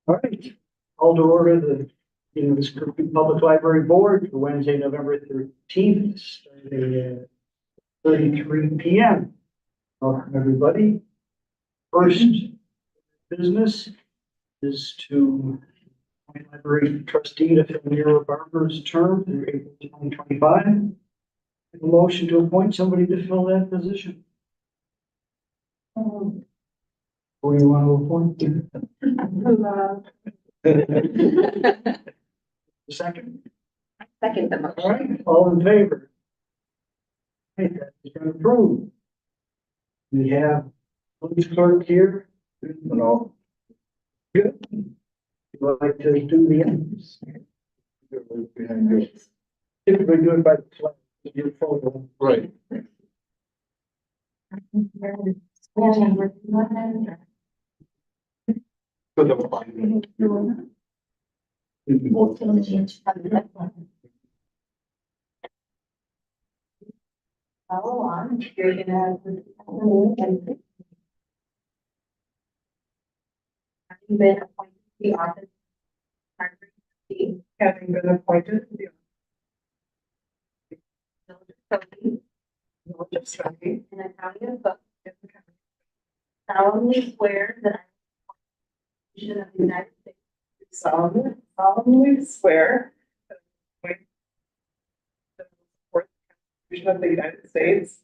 All right, call to order the, Schenectady Public Library Board for Wednesday, November 13th, starting at 33 p.m. Welcome, everybody. First business is to appoint library trustee to fill Nero Barber's term through April 2025. A motion to appoint somebody to fill that position. Who do you want to appoint? Second. Second the All motion. right, all in favor? Okay, that has been approved. We have police clerk here. No. Good. Would like to do the ends. Typically do it by the flag, your photo. Right. Follow on, you're gonna. Having been appointed to the office. of trustee, Having been appointed to the village of Cody, village of Study, in the county of Bucks, solemnly swear that I will of the United States, solemnly swear that I will support the Constitution of the United States,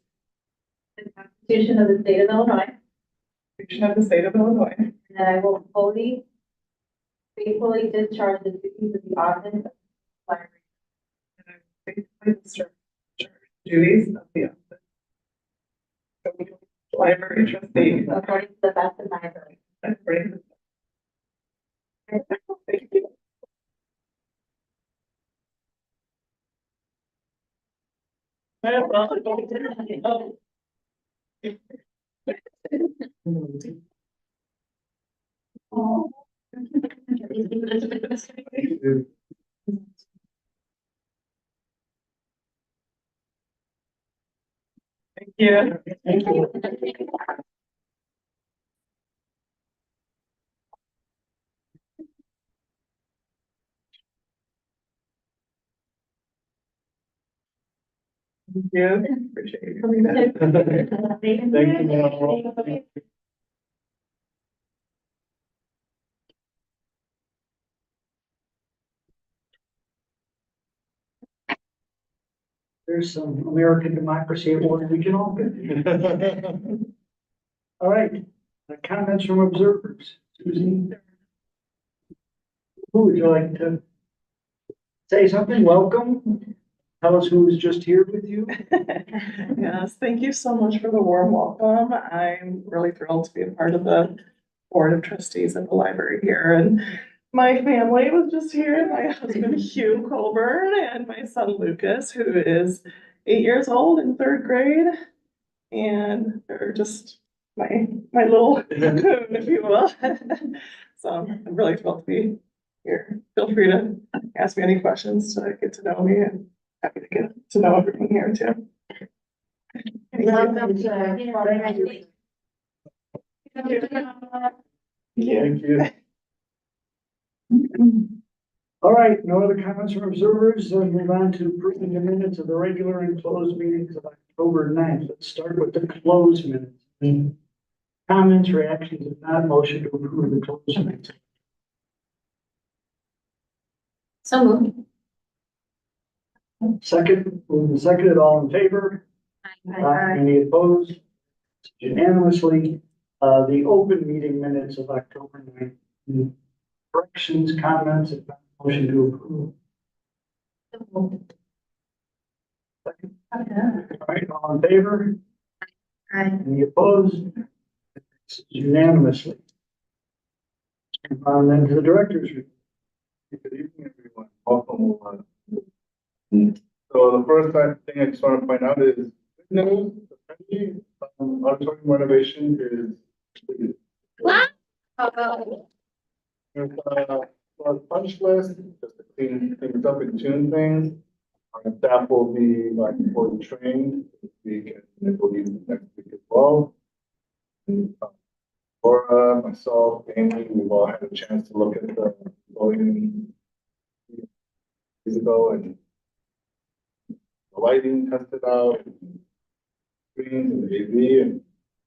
the Constitution of the state of Illinois, the Constitution of the state of Illinois, and that I will faithfully discharge the duties of the office of library and I will faithfully discharge the duties of the office of library trustee. according to the best of my ability. According to- Thank you. Thank you. Thank you. Thank you. Appreciate you coming in. Thank you, Mel. There's some American Democracy Award Regional. All right, comments from observers. Susie? Who would you like to say something? Welcome. Tell us who was just here with you. Yes, thank you so much for the warm welcome. I'm really thrilled to be a part of the Board of Trustees of the library here. And my family was just here, my husband Hugh Colburn and my son Lucas, who is 8 years old in third grade. And they're just my little cocoon, if you will. So I'm really thrilled to be here. Feel free to ask me any questions to get to know me, and happy to get to know everyone here too. Welcome to. Thank you. All right, no other comments from observers, then move on to approving the minutes of the regular and closed meetings of October 9th. Let's start with the closed minutes. Comments, reactions, if not, motion to approve the closed minutes. So moved. Second, moved and seconded, all in favor? Any opposed? Unanimously, the open meeting minutes of October 9th. Corrections, comments, if not, motion to approve. Second. All right, all in favor? Any opposed? Unanimously. Then to the director's report. Good evening, everyone. Welcome. So the first thing I just want to point out is, good news, the auditorium renovation is completed. There's a punch list, just to clean things up and tune things. Our staff will be fully trained this week and I believe next week as well. Laura, myself, Amy, we've all had a chance to look at the voting years ago and the lighting tested out, and screens and the AV and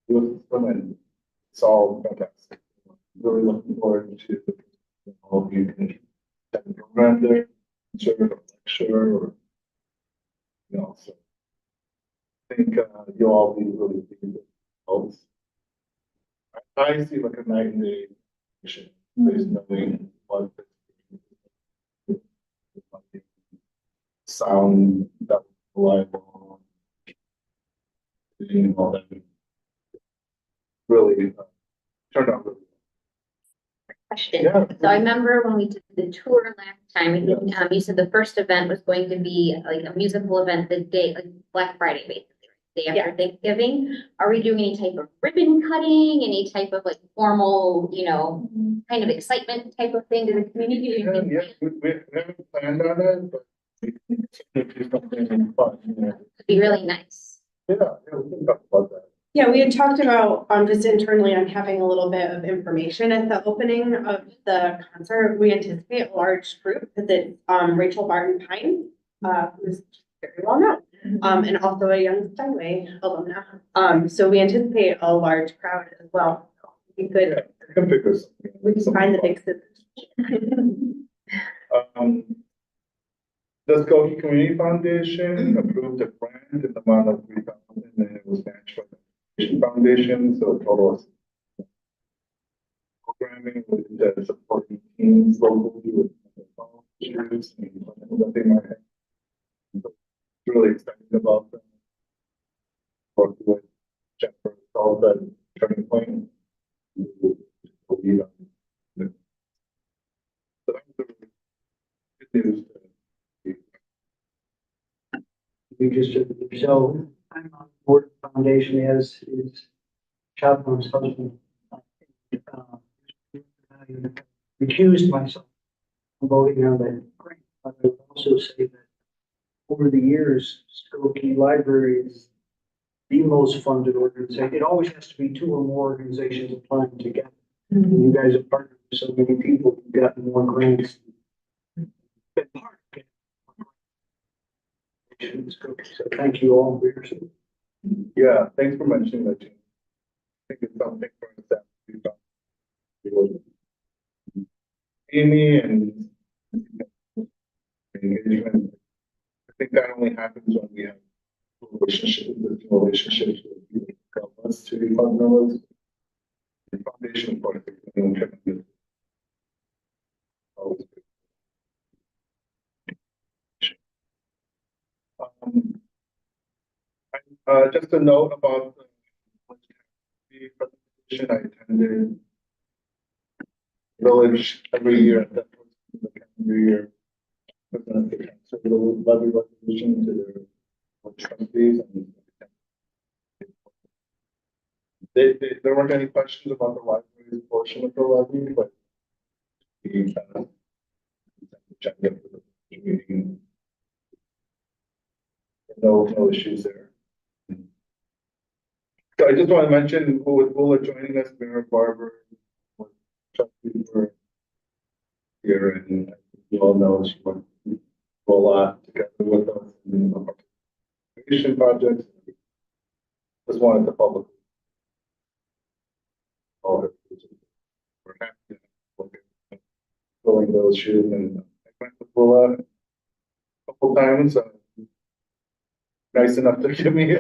the system, and it's all fantastic. Really looking forward to all of you can have a program there, share a lecture, or so I think you'll all be really pleased with the results. I see like a night and day mission. There's nothing like the sound that was reliable, and all that. Really turned out really Question. Yeah. So I remember when we did the tour last time, I think, you said the first event was going to be like a musical event the day, like Black Friday, basically, day after Thanksgiving. Are we doing any type of ribbon cutting, any type of like formal, kind of excitement type of thing to the community? Yeah, we haven't planned on it, but we can do something fun. It'd be really nice. We can talk about that. Yeah, we had talked about, just internally on having a little bit of information at the opening of the concert. We anticipate a large group because it's, Rachel Barton Pine, who's very well known, and also a young Steinway alumna. So we anticipate a large crowd as well. We could, I can figure something. we can find the big sisters. The Skokie Community Foundation approved a grant in the amount of $3,000, and it was matched by the Foundation, so a total of programming with supporting teams locally with volunteers and what they might have. So, really excited about them. Working with Jennifer Solve that turning point. So that's the good news. We just, so I'm on board foundation as is Chapman's husband. Recused myself from voting on that grant. But I would also say that over the years, Skokie Library is the most funded organization. It always has to be two or more organizations applying together. And you guys have partnered with so many people who've gotten more grants. Been part of it. So thank you all for your support. Yeah, thanks for mentioning that, Jim. I think it's something for us that we thought we would. Amy and engagement. I think that only happens when we have relationships with people who help us to be partners. The foundation, of course, is always good. Just a note about the presentation I attended Village every year at that point in the calendar year. Present the transfer the levy resolution to their trustees. And there weren't any questions about the library's portion of the levy, but we checked it for the meeting. No issues there. So I just want to mention who are joining us, Mayor Barber, trustee for here, and you all know she went through a lot together with us in the participation projects. Just wanted to publicly all her. We're happy to look at filling those shoes, and I went with Willa a couple times. Nice enough to give me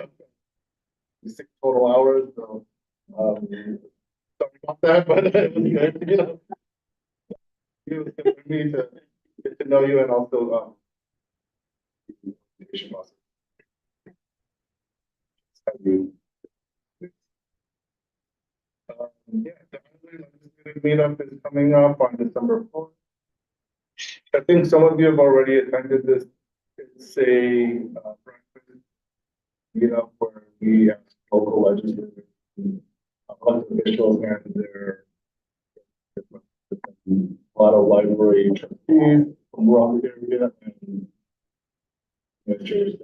6 total hours, so sorry about that, but it was good, It was good for me to get to know you and also communication process. Yeah, the legislative meetup is coming up on December 4th. I think some of you have already attended this. It's a breakfast meetup where we ask local legislators, elected officials, and their a lot of library trustees from around the area and managers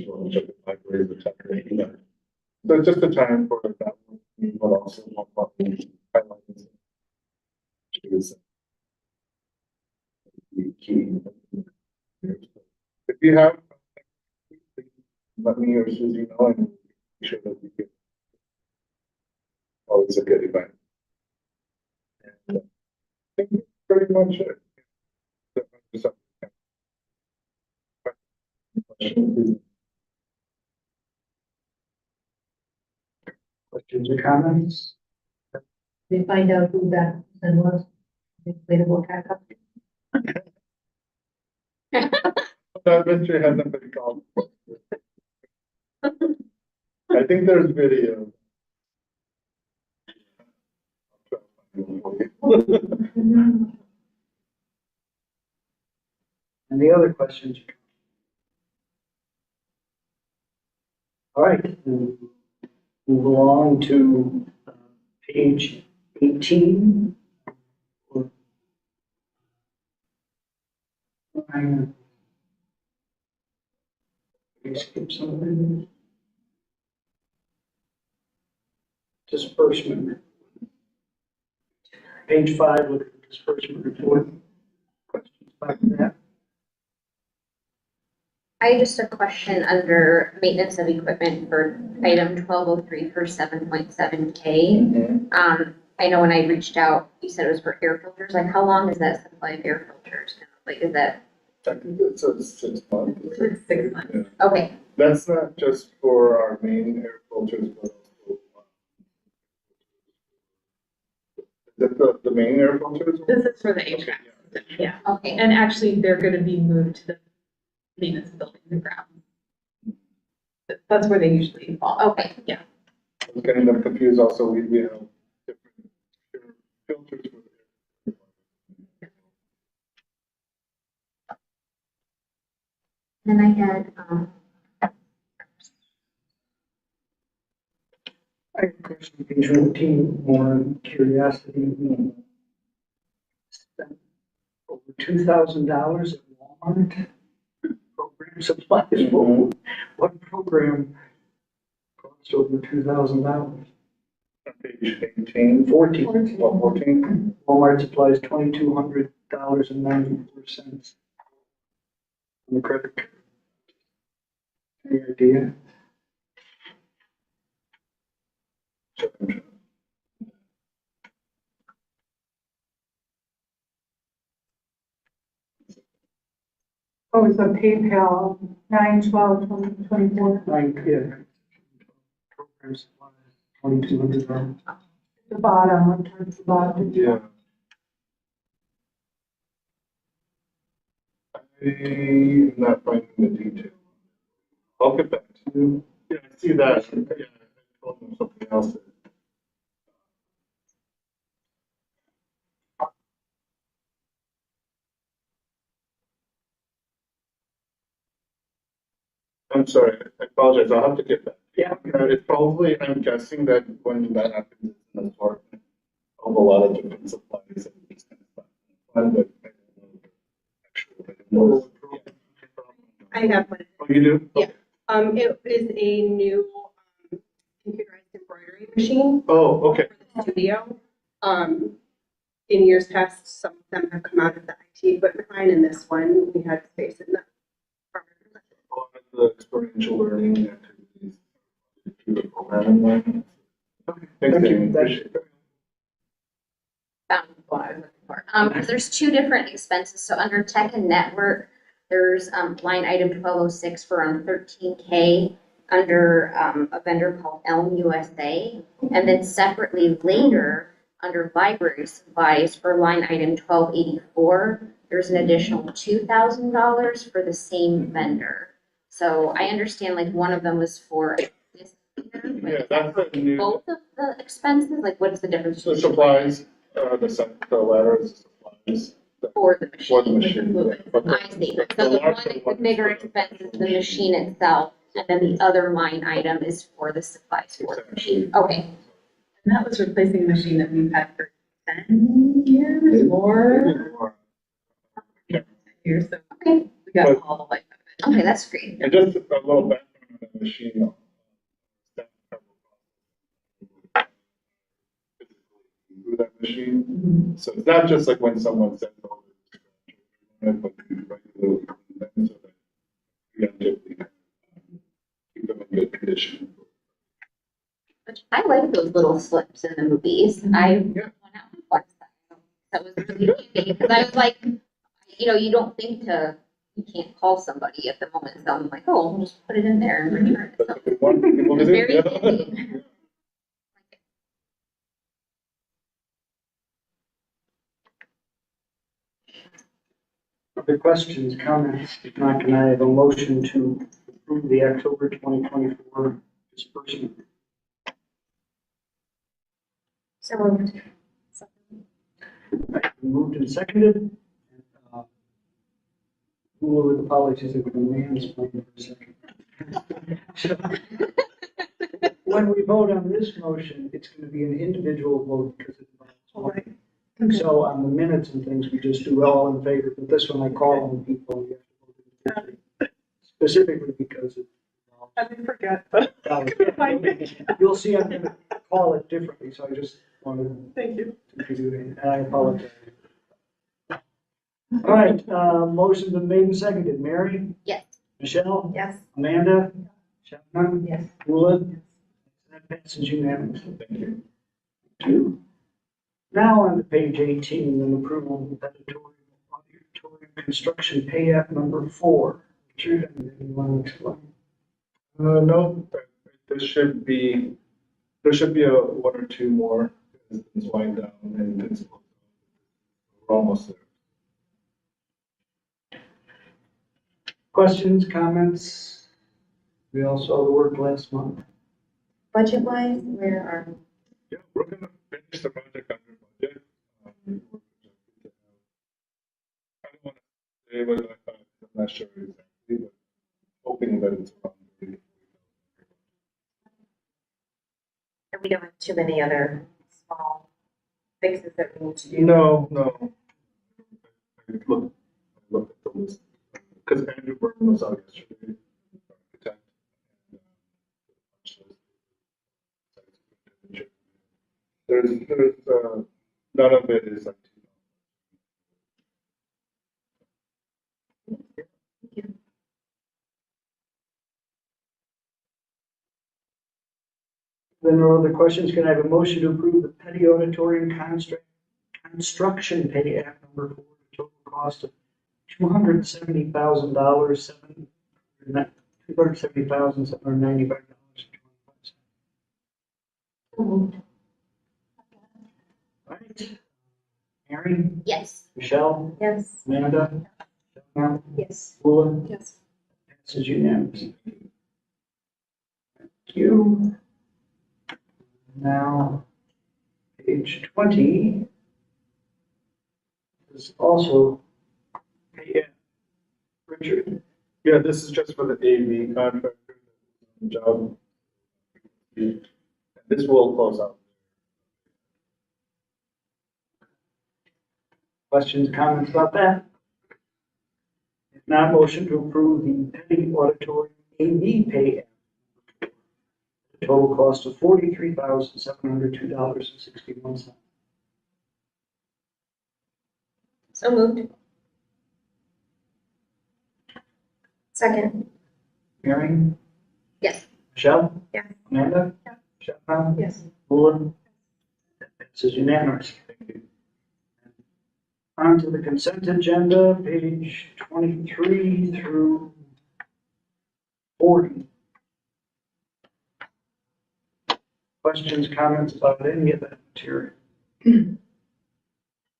from each of the libraries, etc. So just a time for that, but also more probably highlights. Is the key. If you have, let me or Susie know and make sure that we get. Always a good event. And I think that's pretty much it. Questions or comments? We find out who that person was. We played a book back up. That mystery hasn't been solved. I think there's video. Any other questions? All right, we'll move along to page 18. Skip something. Disbursement. Page 5, look at the disbursement report. Questions about that? I just a question under maintenance of equipment for item 1203 for 7.7K. I know when I reached out, you said it was for air filters. Like, how long is that supply of air filters? Like, is that, Technically, it's a 6 months. It's 6 months. Yeah. okay, That's not just for our main air filters, but also. The main air filters? This is for the HVAC system, yeah. okay. And actually, they're gonna be moved to the maintenance building and ground. That's where they usually fall. Okay. Yeah. I was getting them confused also, we have different filters for the Then I had, I have a question, page 14, more curiosity. Spent over $2,000 at Walmart. Program supplies, what program costs over $2,000? page 18, 14. 14. Walmart supplies $2,200.94 on the credit card. Any idea? Oh, it's a PayPal, 9/12/2024, Yeah. Program supplies, $2,200. the bottom, towards the bottom. Yeah. I'm not finding the detail. I'll get back to you. Yeah, I see that. Yeah, I told them something else. I'm sorry, I apologize, I'll have to get back. Yeah. It's probably, I'm guessing that when that happens, it's an assortment of a lot of different supplies and these kind of stuff. But I don't know actually what it was. I have one. Oh, you do? Yeah. It is a new, computerized embroidery machine. Oh, okay. For the studio. In years past, some of them have come out of the IT equipment line, and this one, we had space in the. All of the experiential learning activities. Through the programming line. Thank you, Thank you. appreciate it. found what I was looking for. There's two different expenses. So under tech and network, there's, line item 1206 for around 13K under, a vendor called Elm USA. And then separately later, under library supplies for line item 1284, there's an additional $2,000 for the same vendor. So I understand like one of them was for this year, but Yeah, that's a new, both of the expenses, like what's the difference? the between supplies, the latter is supplies. For the For the machine? machine. But I see. So the one, the bigger expense is the machine itself, and then the other line item is for the supplies for the machine. Okay, And that was replacing a machine that we've had for 10 years or years, so okay, we got all the life of it. okay, that's great. And just a little background on the machine. That sheet. So it's not just like when someone says, oh, but you write the little thing so that preemptively keep them in good condition. I like those little slips in the movies. I went Yeah. out and watched that. That was really handy, because I was like, you don't think you can't call somebody at the moment, so I'm like, oh, we'll just put it in there and return it. That's So what we want people to it's do. very Yeah. handy. Other questions, comments? If not, can I have a motion to approve the October 2024 disbursement? So moved. Right, moved and seconded. With apologies if the man is playing for a second. When we vote on this motion, it's going to be an individual vote because it involves Right. So on the minutes and things, we just do all in favor, but this one I call on people. We have to vote individually. Specifically because it I may forget, but remind me. you'll see I'm going to call it differently, so I just wanted Thank you. to do it, and I apologize. All right, motion been made and seconded. Mary? Yes. Michelle? Yes. Amanda? Shannon? Yes. Rula? That passes unanimously. Thank you. Thank you. Now on to page 18, an approval of auditorium construction pay app number 4. Richard, anything you want to explain? No, there should be a one or two more. It's wind down and it's we're almost there. Questions, comments? We all saw the work last month. Budget wise, where are? Yeah, we're gonna finish the project under budget. We're projected to have- I don't want to say what I thought, I'm not sure exactly, but hoping that it's around 30. And we don't have too many other small fixes that we need to do. No. I looked at the list, because Andrew Burton was out yesterday, architect. And, there's, none of it is like. Then there are other questions. Can I have a motion to approve the Petty Auditorium construction pay app number 4, total cost of $270,000, $270,795. Right. Mary, Yes. Michelle, Yes. Amanda, Shannon, Yes. Rula, Yes. passes unanimously. Thank you. Now, page 20 is also pay app. Richard, Yeah, this is just for the AV contractor job. And this will close out. questions, comments about that? If not, motion to approve the Petty Auditorium AV pay app. The total cost of $43,702.61. So moved. Second. Mary? Yes. Michelle? Yes. Amanda? Yeah. Shannon? Yes. Rula? That passes unanimously. Thank you. On to the consent agenda, page 23 through 40. Questions, comments about any of that material?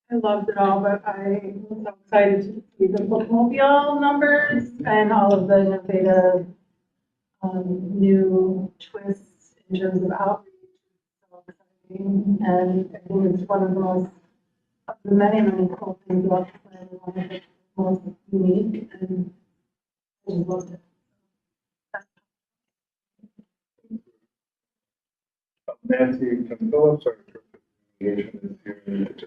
I loved it all, but I was so excited to see the bookmobile numbers and all of the innovative, new twists in terms of outreach. So exciting, and I think it's one of the most, of the many cool things about the plan, one of the most unique, and I just loved it. Nancy Phillips, our director of engagement, is here. And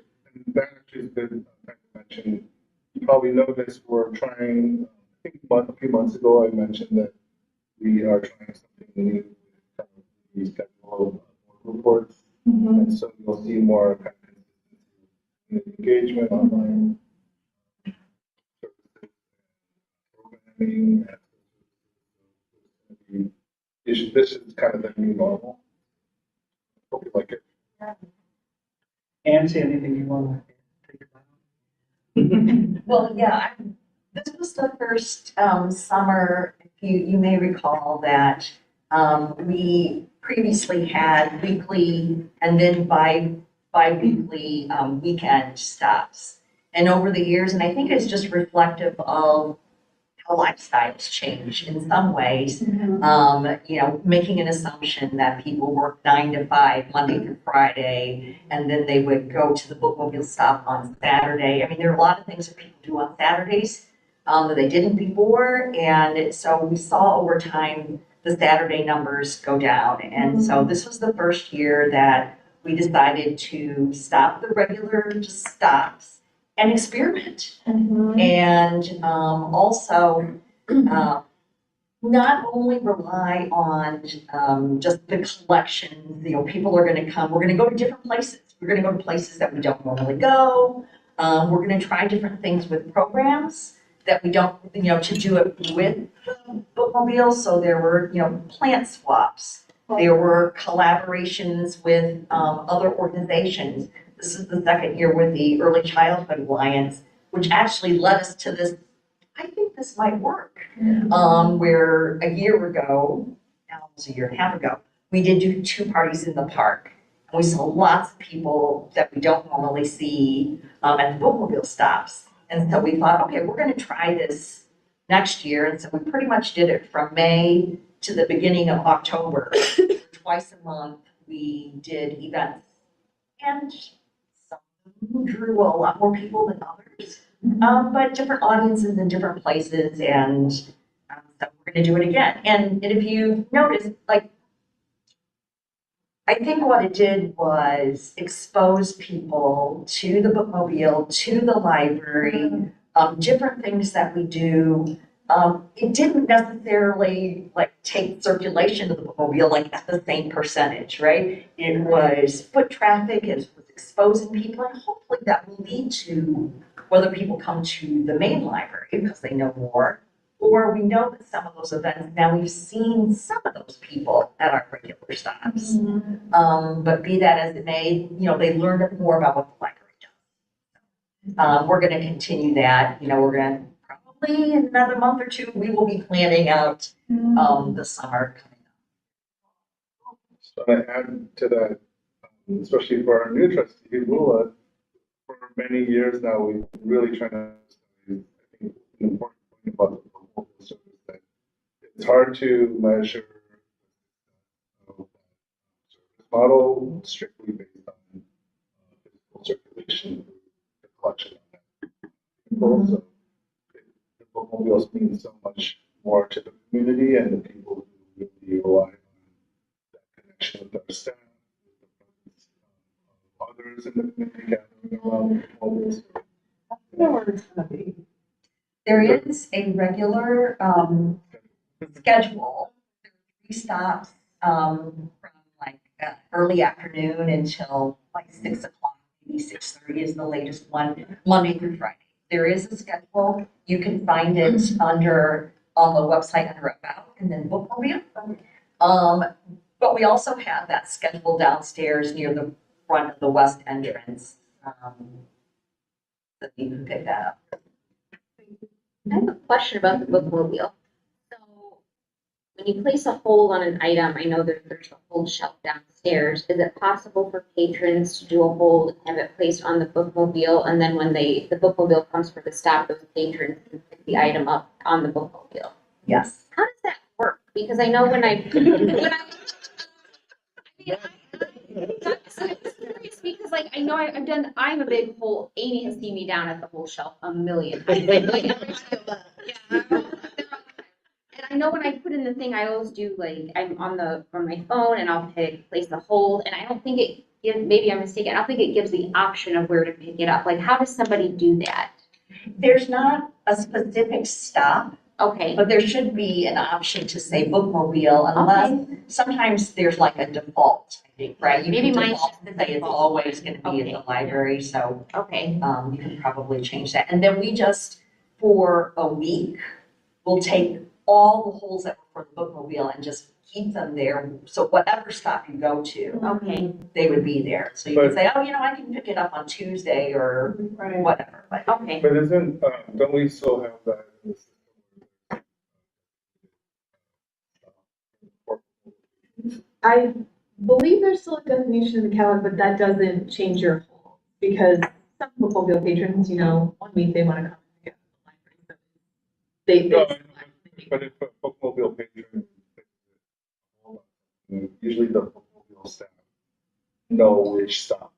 that actually has been, I mentioned, you probably know this, we're trying, I think a few months ago, I mentioned that we are trying something new, kind of the schedule of reports. And so you'll see more kind of consistency engagement, online services, programming. This is kind of the new normal. Hope you like it. Nancy, anything you want to take about? Well, yeah, this was the first summer, if you may recall that we previously had weekly and then bi-weekly weekend stops. And over the years, and I think it's just reflective of how lifestyles change in some ways. Making an assumption that people work 9 to 5, Monday through Friday, and then they would go to the bookmobile stop on Saturday. I mean, there are a lot of things that people do on Saturdays that they didn't before. And so we saw over time the Saturday numbers go down. And so this was the first year that we decided to stop the regular just stops and experiment. And also not only rely on just the collections, people are gonna come, we're gonna go to different places. We're gonna go to places that we don't normally go. We're gonna try different things with programs that we don't, to do it with the bookmobile. So there were, plant swaps. There were collaborations with other organizations. This is the second year with the Early Childhood Alliance, which actually led us to this, I think this might work. Where a year ago, almost a year and a half ago, we did do 2 parties in the park. And we saw lots of people that we don't normally see at the bookmobile stops. And so we thought, okay, we're gonna try this next year. And so we pretty much did it from May to the beginning of October. Twice a month, we did events. And some drew a lot more people than others, but different audiences in different places, and so we're going to do it again. And if you notice, I think what it did was expose people to the bookmobile, to the library, different things that we do. It didn't necessarily take circulation of the bookmobile at the same percentage, right? It was foot traffic, it was exposing people, and hopefully that will lead to whether people come to the main library because they know more, or we know that some of those events, now we've seen some of those people at our regular stops. But be that as it may, they learned more about what the library does. We're going to continue that. We're going to probably in another month or 2, we will be planning out the summer coming up. So to add to that, especially for our new trustee, Lula, for many years now, we've really trying to, I think, an important point about the local service that it's hard to measure service model strictly based on physical circulation, the collection of people. So the bookmobiles mean so much more to the community and the people who really rely on that connection with our staff, with the presence of others in the community gathering around the bookmobiles. There is a regular schedule, 3 stops from early afternoon until 6 o'clock, maybe 6:30 is the latest one, Monday through Friday. There is a schedule. You can find it on the website under About and then Bookmobile. But we also have that schedule downstairs near the front of the west entrance. So you can pick that up. I have a question about the bookmobile. So when you place a hold on an item, I know there's a hold shelf downstairs. Is it possible for patrons to do a hold and have it placed on the bookmobile, and then when the bookmobile comes for the stop, those patrons can pick the item up on the bookmobile? Yes. How does that work? Because I know when I I'm curious because I know I'm a big whole, Amy has seen me down at the whole shelf a million times. And I know when I put in the thing, I always do I'm on my phone and I'll place the hold, and I don't think it gives, maybe I'm mistaken, I don't think it gives the option of where to pick it up. How does somebody do that? There's not a specific stop Okay, But there should be an option to say bookmobile unless, sometimes there's like a default, I think, right? You Maybe can mine's default just the to say it's default. always gonna be at the Okay. library, so, okay, you can probably change that. And then we just, for a week, will take all the holes that were for the bookmobile and just keep them there. So whatever stop you go to, okay, they would be there. So you can say, oh, I can pick it up on Tuesday or Right. whatever, but. okay. But isn't, don't we still have that? in the system? I believe there's still a definition in the calendar, but that doesn't change your whole, because some bookmobile patrons, 1 week they wanna come and get the library. So They, No, they. but if a bookmobile patron, usually the bookmobile staff know which stop.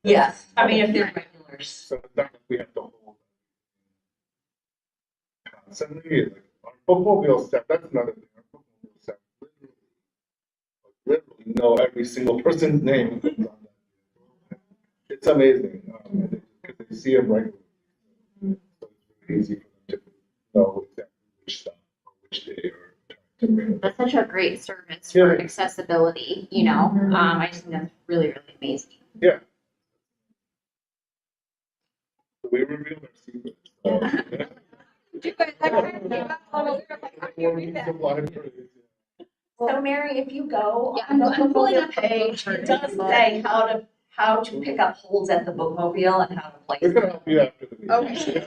Yes, I mean, if they're regulars. So it's not like we have to hold. Constantly, like, our bookmobile staff, that's another thing, our bookmobile staff literally know every single person's name. who's on that. It's amazing, because they see them regularly. So it's very easy for them to know exactly which stop or which day or time. That's such a great service Yeah. for accessibility, I just think that's really, really amazing. Yeah. So we revealed our secrets. So Mary, if you go Yeah, on the I'm pulling bookmobile up the page, page. it does say how to pick up holds at the bookmobile and how to place We're gonna them. help you after the meeting. Okay.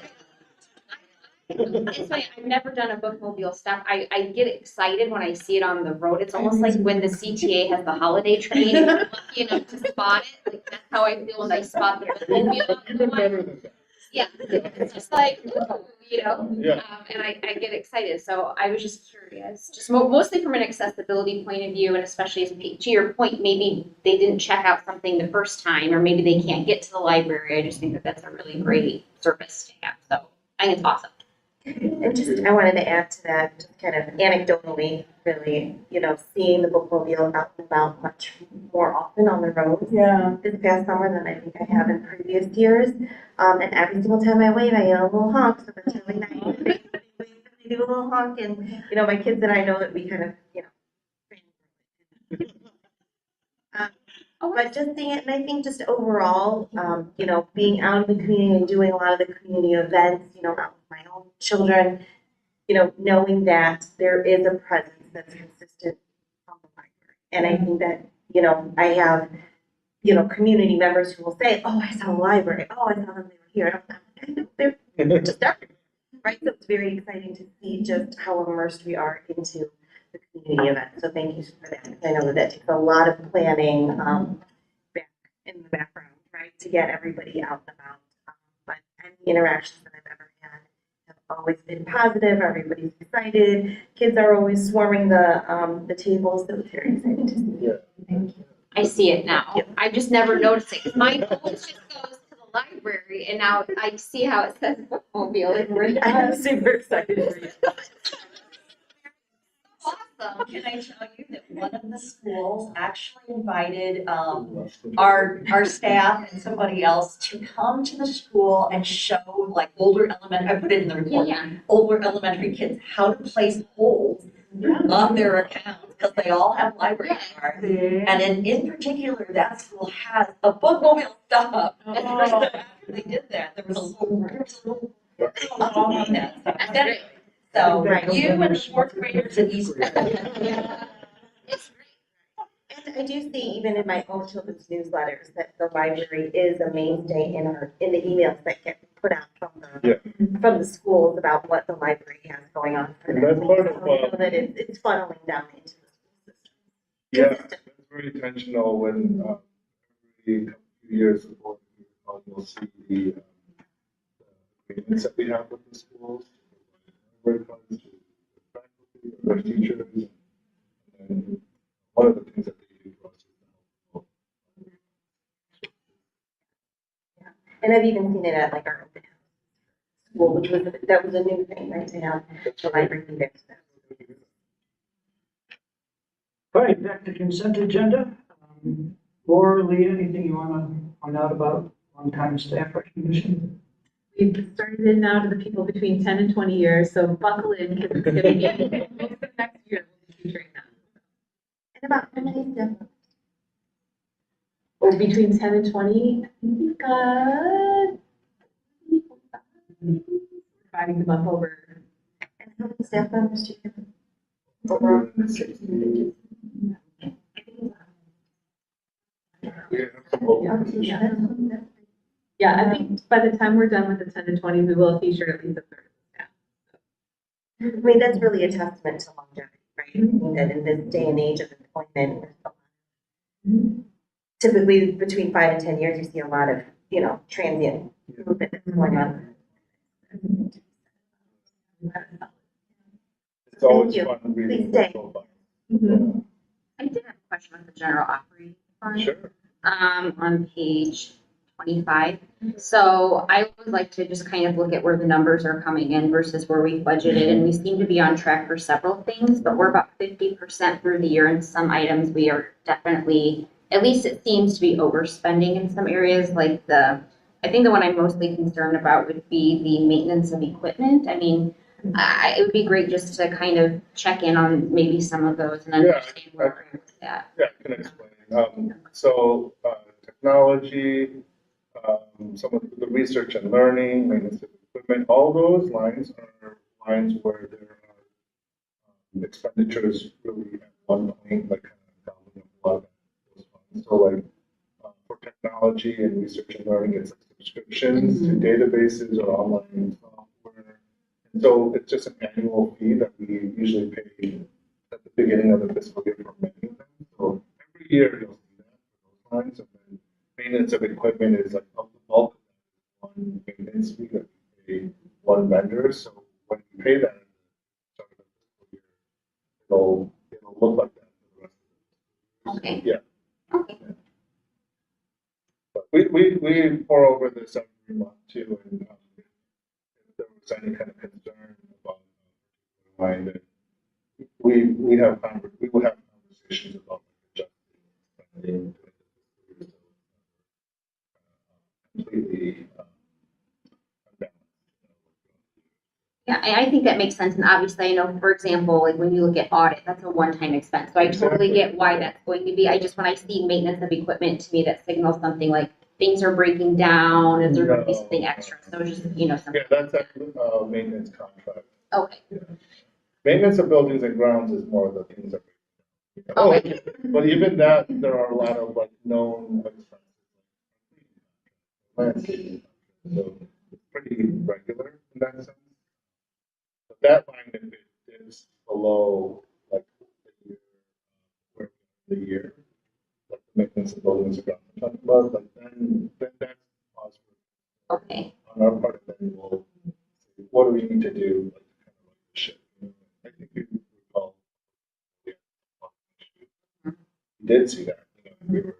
It's funny, I've never done a bookmobile stop. I get excited when I see it on the road. It's almost like when the CTA has the holiday train, and you're lucky enough to spot it. Like, that's how I feel when I spot the bookmobile. Even better than that. Yeah, it's just like, ooh, Yeah. and I get excited. So I was just curious, just mostly from an accessibility point of view, and especially as, to your point, maybe they didn't check out something the first time, or maybe they can't get to the library. I just think that that's a really great service to have. So I think it's awesome. And just, I wanted to add to that, just kind of anecdotally, really, seeing the bookmobile out and about much more often on the roads Yeah. this past summer than I think I have in previous years. And every single time I wave, I get a little honk, so that's really nice. They wave, they do a little honk, and, my kids and I know that we kind of, but just seeing it, and I think just overall, being out in the community and doing a lot of the community events, out with my own children, knowing that there is a presence that's consistent on the library. And I think that, I have, community members who will say, oh, I saw the library, oh, I saw them, they were here. I know, they're just everywhere, right? So it's very exciting to see just how immersed we are into the community event. So thank you for that. I know that takes a lot of planning, back in the background, right, to get everybody out and about. But any interactions that I've ever had have always been positive. Everybody's excited. Kids are always swarming the tables. So it's very exciting to see. Yeah. Thank you. I see it now. I just never noticed it. 'Cause mine always just goes to the library, and now I see how it says bookmobile. I'm super excited for you. Awesome. Can I tell you that one of the schools actually invited, our staff and somebody else to come to the school and show like older I put it in the report. Yeah. Older elementary kids how to place holds on their accounts, because they all have library cards. And in particular, that school has a bookmobile stop. That's So great. after they did that, there was a little That's on that. great. So Right. you and the fourth graders at East. It's great. And I do see even in my own children's newsletters that the library is a mainstay in the emails that get put out from the schools about what the library has going on for And them. that's part of, So I know that it's funneling down into the school system. Yeah, that's very intentional when, every couple of years ago, you'll see the agreements that we have with the schools. Where it comes to the faculty, their teachers, and one of the things that they do for us is help. And I've even seen it at like our open house school, that was a new thing, right, to have the library be there. All right, back to consent agenda. Laura, Leah, anything you want to point out about on-time staff recognition? We've started it now to the people between 10 and 20 years, so buckle in, because it's gonna be, most of next year we'll be featuring that. And about how many staff? Or between 10 and 20, I think we've got dividing them up over. And how many staff members do you have? Overall, we have some open positions. Yeah, I think by the time we're done with the 10 to 20, we will have featured at least a third. I mean, that's really a testament to longevity, right? I mean, that in this day and age of employment, typically between 5 and 10 years, you see a lot of, you know, transient movement that's going on. It's always Thank you. fun reading. Please stay. profiles. Mhm. I did have a question on the general operating fund. Sure. On page 25. So I would like to just kind of look at where the numbers are coming in versus where we budgeted, and we seem to be on track for several things, but we're about 50% through the year, and some items we are definitely, at least it seems to be overspending in some areas, like I think the one I'm mostly concerned about would be the maintenance of equipment. I mean, it would be great just to kind of check in on maybe some of those and Yeah, understand where we're at with that. Yeah, I can explain. So, technology, some of the research and learning, maintenance of equipment, all those lines are lines where there are expenditures really at one point, like kind of doubling up a lot of those funds. So like, for technology and research and learning, it's like subscriptions to databases or online software. And so it's just an annual fee that we usually pay at the beginning of the fiscal year for many of them. So every year you'll see that for those lines, and then maintenance of equipment is like of the bulk of that one maintenance fee that we pay one vendor. So when you pay that at the start of the fiscal year, it'll look like that for the rest of the Okay. year. Yeah. Okay. But we pour over this every month too, and if there was any kind of concern about why that we will have conversations about adjusting spending completely unbalanced. Yeah, I think that makes sense, and obviously, I know, for example, like when you look at audit, that's a one-time expense, so I totally get why that's going to be. I just, when I see maintenance of equipment, to me, that signals something like things are breaking down, is there gonna be something extra, so it's just, something. Yeah, that's actually maintenance contract. Okay, Maintenance of buildings and grounds is more of the things that. Okay. But even that, there are a lot of like known expenses. So it's pretty regular in that sense. But that line, if it is below like the year, where the year, like the maintenance of buildings and grounds, I'm talking about, like then that's positive okay, on our part, and then we'll see what do we need to do, like kind of like the shift. I think you recall. We did see that, we were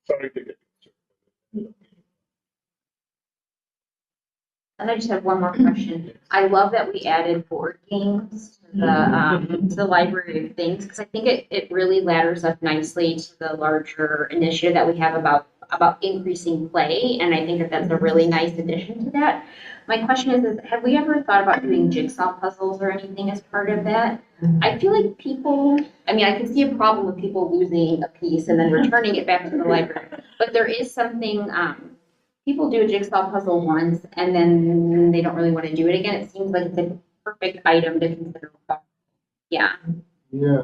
sorry to get. and I just have one more question. I love that we added board games to the library of things, because I think it really ladders up nicely to the larger initiative that we have about increasing play, and I think that that's a really nice addition to that. My question is have we ever thought about doing jigsaw puzzles or anything as part of that? I feel like I can see a problem with people losing a piece and then returning it back to the library, but there is something, people do a jigsaw puzzle once and then they don't really want to do it again. It seems like it's a perfect item to consider. Yeah. Yeah,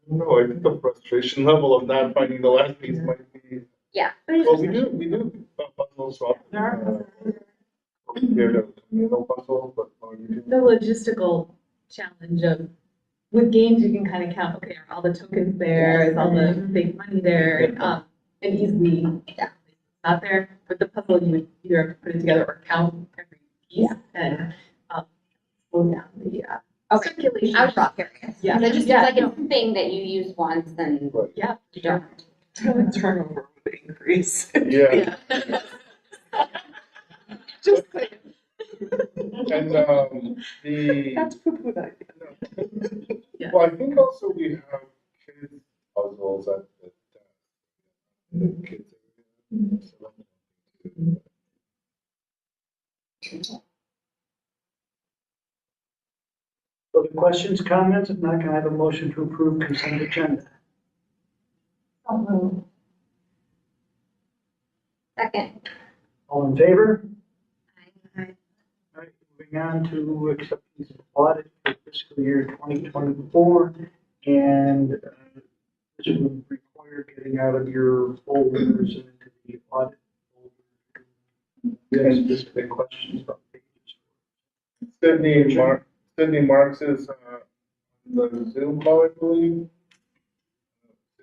no, I think the frustration level of not finding the last piece might be. Yeah. Well, we do puzzles. Here the communal puzzle, but you do. The logistical challenge of, with games, you can kind of count, okay, are all the tokens there, is all the fake money there, and easily, not there. With the puzzle, you would either have to put it together or count every piece and, slow down the, circulation. I was just curious. Yeah. Because it just Yeah. seems like it's a thing that you use once and Right. Yeah. you don't. Turnover would increase. Yeah, Just saying. and the. That's poo-poo that idea. Yeah. Well, I think also we have kids puzzles at the kids. Other questions, comments? If not, can I have a motion to approve consent agenda? Second. All in favor? Aye. All right, moving on to acceptance of audit for fiscal year 2024. And this will require getting out of your folders and into the audit folder. You have specific questions about pages. Sydney Marks is, the Zoom call, I believe.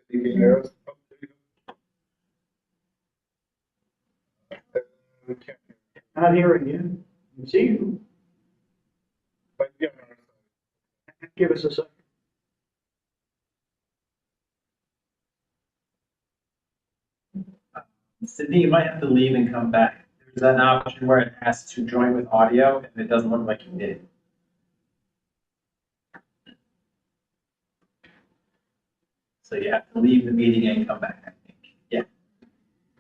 Sydney, can you hear us? We can't hear you. Not hearing you. Can see you. But yeah, Give us a second. Sydney, you might have to leave and come back. There's an option where it asks to join with audio, and it doesn't look like you did. So you have to leave the meeting and come back, I think. Yeah.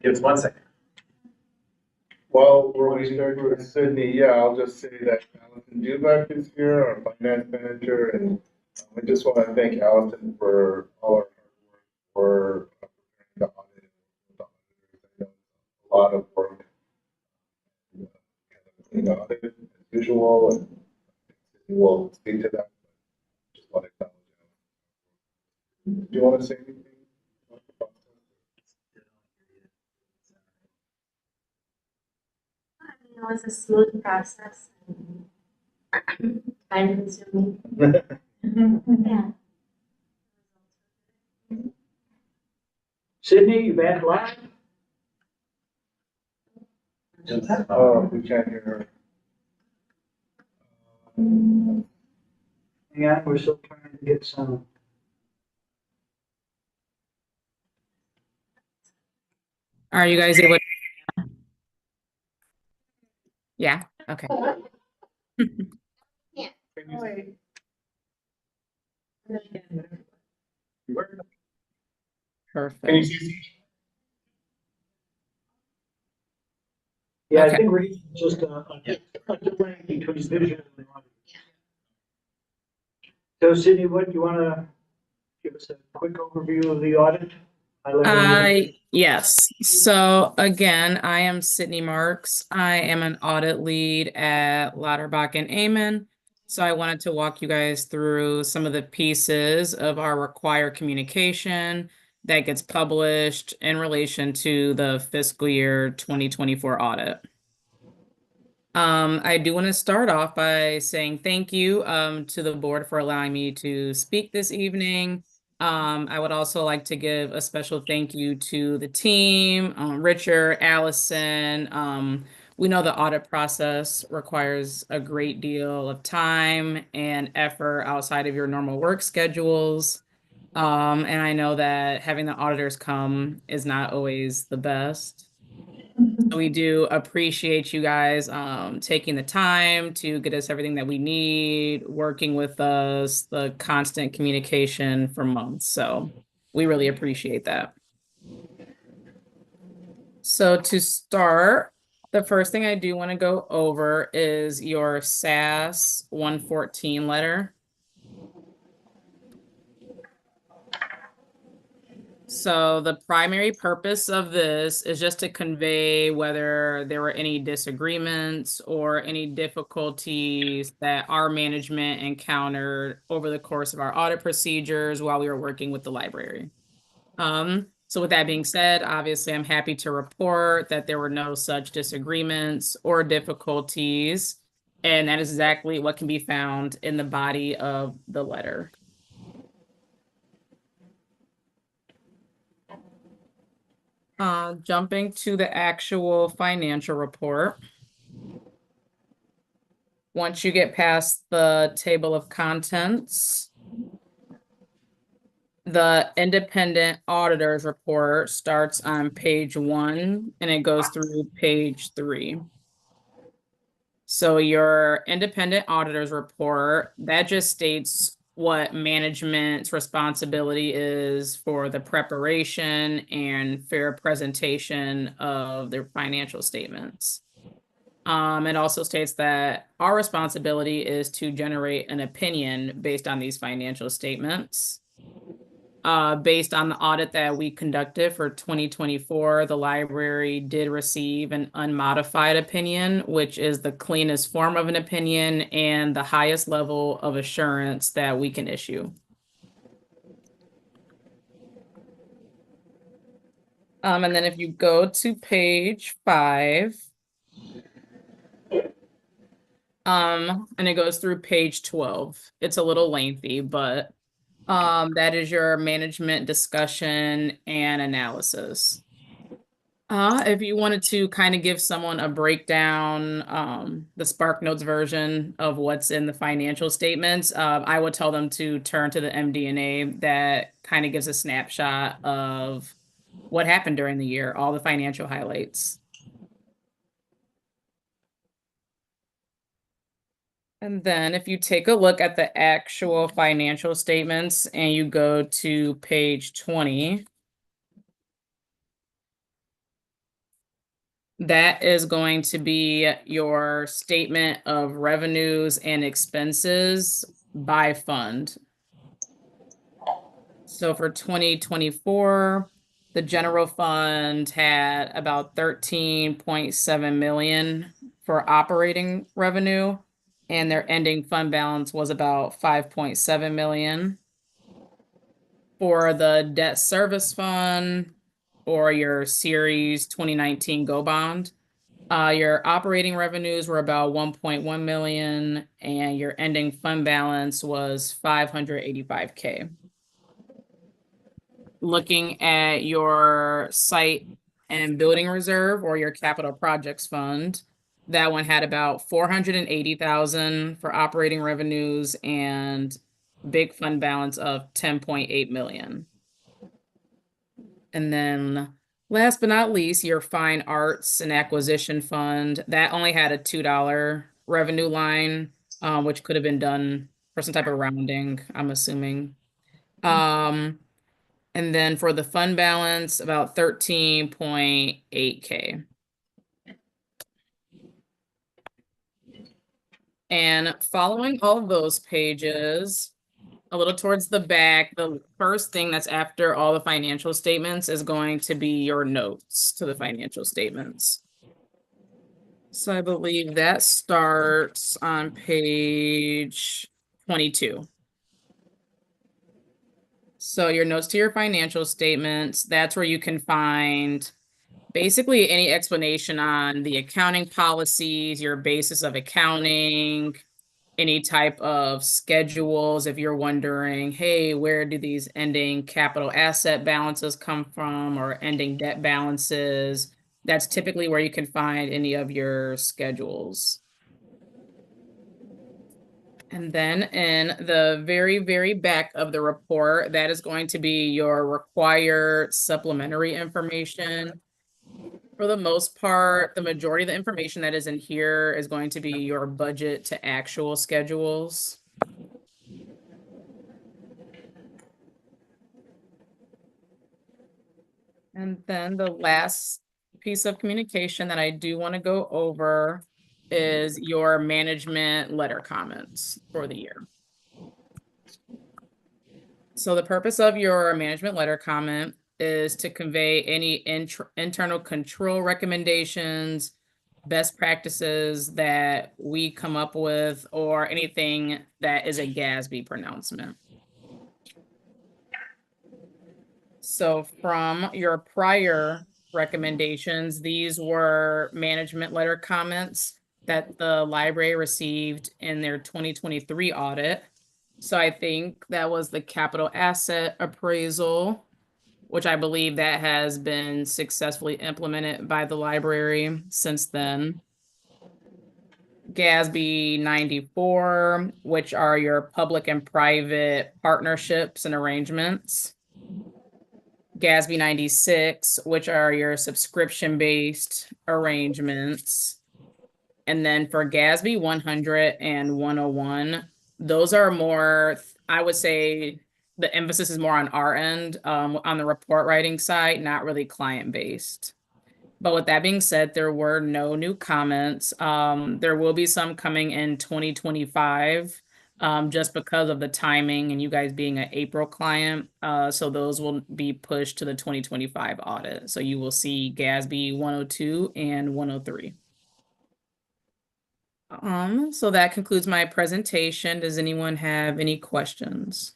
Give us 1 second. while we're waiting for Sydney, yeah, I'll just say that Allison Dubak is here, our finance manager, and we just want to thank Allison for all her hard work for preparing the audit. I know a lot of work. The audit as usual, and we'll speak to that. Just want to acknowledge it. Do you want to say anything? It was a smooth process. Time consuming. Yeah. Sydney, you back live? Oh, we can't hear her. Hang on, we're still trying to get some. Are you guys able? Yeah, okay. Can you Wait. Perfect. Can you see? Yeah, I Okay. think we're just a delay between vision and audio. So Sydney, what, you want to give us a quick overview of the audit? Yes. So again, I am Sydney Marks. I am an audit lead at Lauterbach and Amen. So I wanted to walk you guys through some of the pieces of our required communication that gets published in relation to the fiscal year 2024 audit. I do want to start off by saying thank you to the board for allowing me to speak this evening. I would also like to give a special thank you to the team, Richard, Allison. We know the audit process requires a great deal of time and effort outside of your normal work schedules. And I know that having the auditors come is not always the best. We do appreciate you guys taking the time to get us everything that we need, working with us, the constant communication for months. So we really appreciate that. So to start, the first thing I do want to go over is your SAS 114 letter. So the primary purpose of this is just to convey whether there were any disagreements or any difficulties that our management encountered over the course of our audit procedures while we were working with the library. So with that being said, obviously I'm happy to report that there were no such disagreements or difficulties, and that is exactly what can be found in the body of the letter. Jumping to the actual financial report. Once you get past the table of contents, the independent auditor's report starts on page 1 and it goes through page 3. So your independent auditor's report, that just states what management's responsibility is for the preparation and fair presentation of their financial statements. It also states that our responsibility is to generate an opinion based on these financial statements. Based on the audit that we conducted for 2024, the library did receive an unmodified opinion, which is the cleanest form of an opinion and the highest level of assurance that we can issue. And then if you go to page 5, and it goes through page 12. It's a little lengthy, but that is your management discussion and analysis. If you wanted to kind of give someone a breakdown, the SparkNotes version of what's in the financial statements, I would tell them to turn to the MD&A that kind of gives a snapshot of what happened during the year, all the financial highlights. And then if you take a look at the actual financial statements and you go to page 20, that is going to be your statement of revenues and expenses by fund. So for 2024, the general fund had about 13.7 million for operating revenue, and their ending fund balance was about 5.7 million. For the debt service fund or your Series 2019 Go Bond, your operating revenues were about 1.1 million and your ending fund balance was 585K. Looking at your site and building reserve or your capital projects fund, that one had about 480,000 for operating revenues and big fund balance of 10.8 million. And then last but not least, your fine arts and acquisition fund, that only had a $2 revenue line, which could have been done for some type of rounding, I'm assuming. And then for the fund balance, about 13.8K. And following all of those pages, a little towards the back, the first thing that's after all the financial statements is going to be your notes to the financial statements. So I believe that starts on page 22. So your notes to your financial statements, that's where you can find basically any explanation on the accounting policies, your basis of accounting, any type of schedules. If you're wondering, hey, where do these ending capital asset balances come from or ending debt balances? That's typically where you can find any of your schedules. And then in the very, very back of the report, that is going to be your required supplementary information. For the most part, the majority of the information that is in here is going to be your budget to actual schedules. And then the last piece of communication that I do want to go over is your management letter comments for the year. So the purpose of your management letter comment is to convey any internal control recommendations, best practices that we come up with, or anything that is a GASB pronouncement. So from your prior recommendations, these were management letter comments that the library received in their 2023 audit. So I think that was the capital asset appraisal, which I believe that has been successfully implemented by the library since then. GASB 94, which are your public and private partnerships and arrangements. GASB 96, which are your subscription-based arrangements. And then for GASB 100 and 101, those are more, I would say the emphasis is more on our end, on the report writing side, not really client-based. But with that being said, there were no new comments. There will be some coming in 2025, just because of the timing and you guys being an April client. So those will be pushed to the 2025 audit. So you will see GASB 102 and 103. So that concludes my presentation. Does anyone have any questions?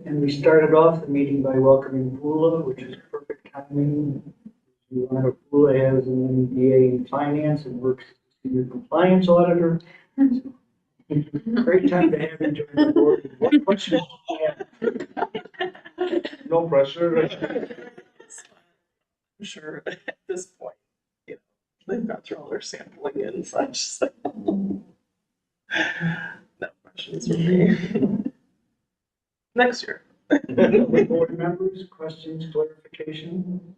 And we started off the meeting by welcoming Bula, which is perfect timing. You know, Bula has an MBA in finance and works as a senior compliance auditor. Great time to have you join the board. What questions do you have? No pressure. I'm sure at this point, you know, they've got through all their sampling and such, so. No questions for me. Next year. Board members, questions, clarification?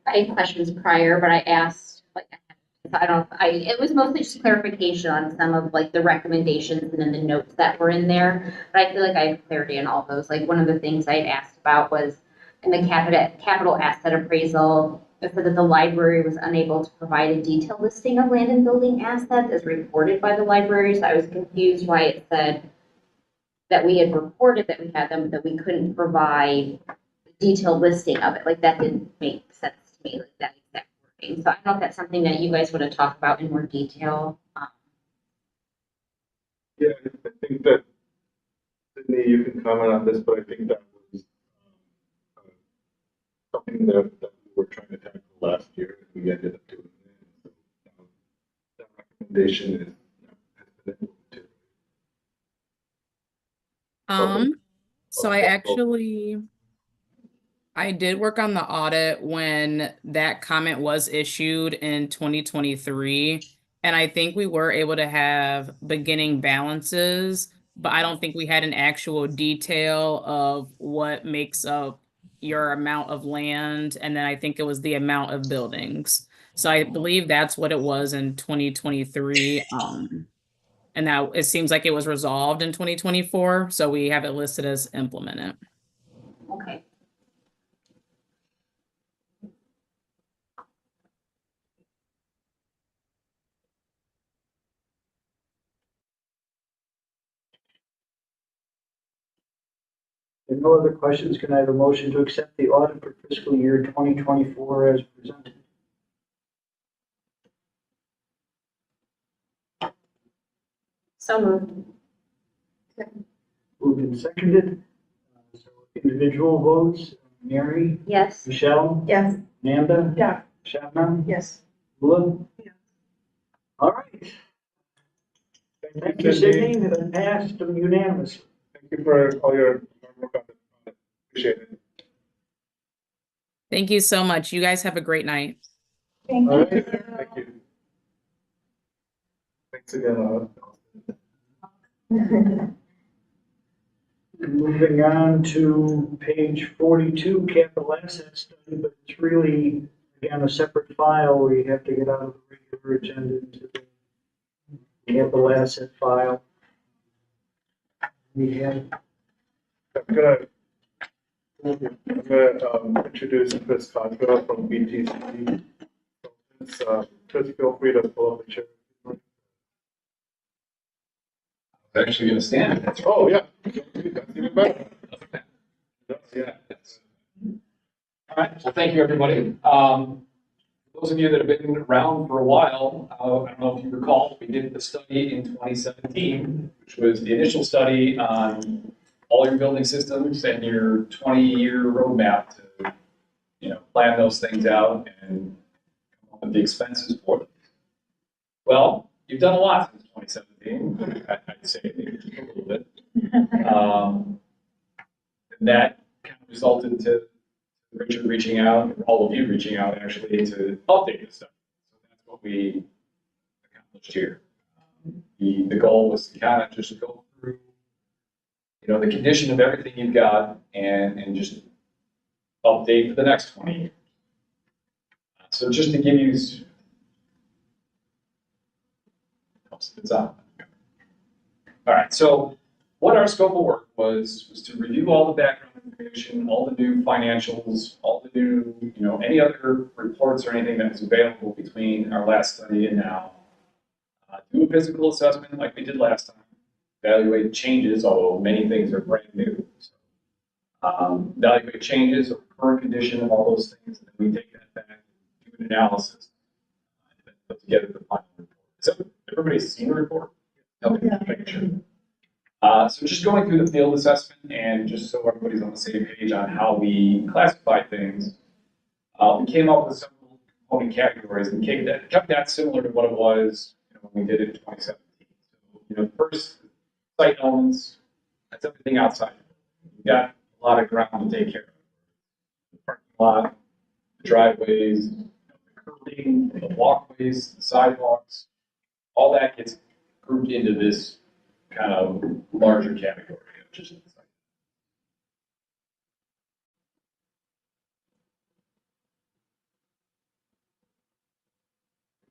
I had questions prior, but I asked, like, it was mostly just clarification on some of like the recommendations and then the notes that were in there. But I feel like I have clarity on all those. Like one of the things I had asked about was in the capital asset appraisal, it said that the library was unable to provide a detailed listing of land and building assets as reported by the library. So I was confused why it said that we had reported that we had them, that we couldn't provide a detailed listing of it. Like that didn't make sense to me, like that exact wording. So I don't know if that's something that you guys would have talked about in more detail. Yeah, I think that, Sydney, you can comment on this, but I think that was something that we were trying to tackle last year, and we ended up doing it. So, that recommendation is, has been implemented. So I did work on the audit when that comment was issued in 2023. And I think we were able to have beginning balances, but I don't think we had an actual detail of what makes up your amount of land. And then I think it was the amount of buildings. So I believe that's what it was in 2023. And now it seems like it was resolved in 2024. So we have it listed as implemented. Okay. If no other questions, can I have a motion to accept the audit for fiscal year 2024 as presented? So moved. Moved and seconded. So individual votes, Mary, Yes. Michelle, Yes. Amanda, Yeah. Shabna, Yes. Bula. Yeah. All right. Thank you, Sydney. That passed unanimously. Thank you for all your hard work on this. Appreciate it. Thank you so much. You guys have a great night. Thank All you. right, thank you. Thanks again. Moving on to page 42, capital asset study, but it's really, again, a separate file where you have to get out of the regular agenda into the capital asset file. We have, I'm gonna introduce Chris Contra from BTC. Chris, feel free to pull up the chair. Actually gonna stand. Oh, yeah. That's even better. Yeah. All right, well, thank you, everybody. Those of you that have been around for a while, I don't know if you recall, we did the study in 2017, which was the initial study on all your building systems and your 20-year roadmap to, plan those things out and come up with the expenses for them. Well, you've done a lot since 2017, I'd say, maybe just a little bit. And that kind of resulted to Richard reaching out, or all of you reaching out actually, to update this stuff. So that's what we accomplished here. The goal was to kind of just go through, the condition of everything you've got and just update for the next 20 years. So just to give you, it's on. All right, so what our scope of work was to review all the background information, all the new financials, all the new, any other reports or anything that was available between our last study and now. Do a physical assessment like we did last time, evaluate changes, although many things are brand new. So, evaluate changes of current condition of all those things, and then we take that back, do an analysis, and then put together the final report. So everybody's seen the report? Make sure. So just going through the field assessment and just so everybody's on the same page on how we classify things, we came up with some component categories and kept that similar to what it was when we did it in 2017. So, first, site elements, that's everything outside. We've got a lot of ground to take care of. The parking lot, the driveways, the curbing, the walkways, the sidewalks, all that gets grouped into this kind of larger category of just the site.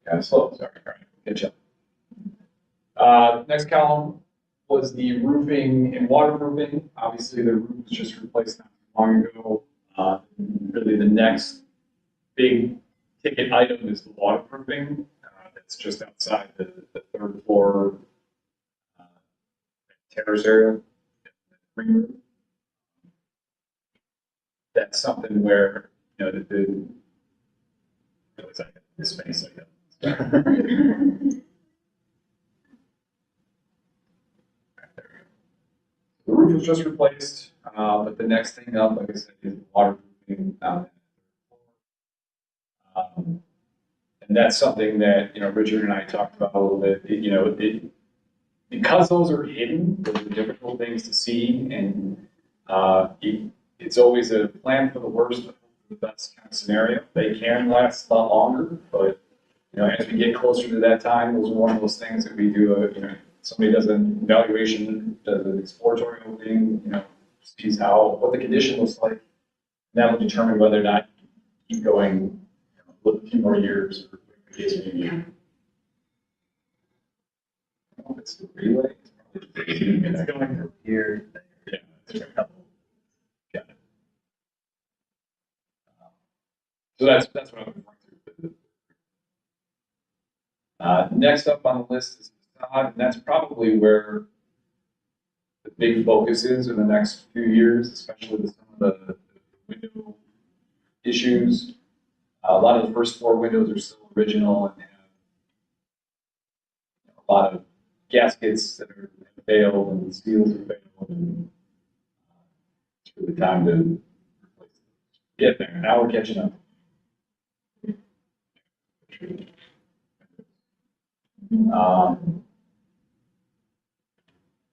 Kind of slow, sorry. All right, good job. Next column was the roofing and waterproofing. Obviously, the roof was just replaced not too long ago. Really, the next big ticket item is the waterproofing. That's just outside the third floor terrace area. That's something where the this space like that. The roof was just replaced, but the next thing up, like I said, is waterproofing. And that's something that Richard and I talked about a little bit. Because those are hidden, those are difficult things to see, and it's always a plan for the worst, but for the best kind of scenario. They can last a lot longer, but as we get closer to that time, those are one of those things that we do. Somebody does an evaluation, does an exploratory opening, sees what the condition looks like. And that'll determine whether or not you keep going with a few more years or the case may be. It's the relay. It's going from here. Yeah, it's a couple. Got it. So that's what I'm referring to. Next up on the list is facade, and that's probably where the big focus is in the next few years, especially with some of the window issues. A lot of the first floor windows are still original and have a lot of gaskets that are failed and seals are failed, and it's really time to replace them. Get there. Now we're catching up.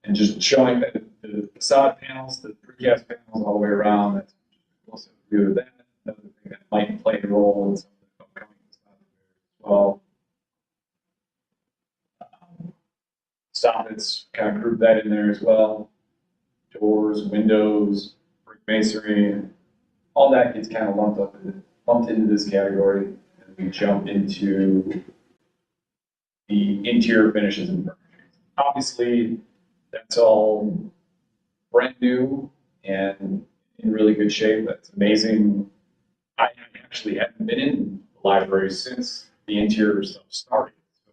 And just showing that the facade panels, the precast panels all the way around, that's also a view of that. Another thing that might play a role in some of the upcoming facades as well. Soffits, kind of group that in there as well. Doors, windows, brick masonry, all that gets kind of lumped into this category. And we jump into the interior finishes and furnishings. Obviously, that's all brand new and in really good shape. That's amazing. I actually haven't been in the library since the interior stuff started. So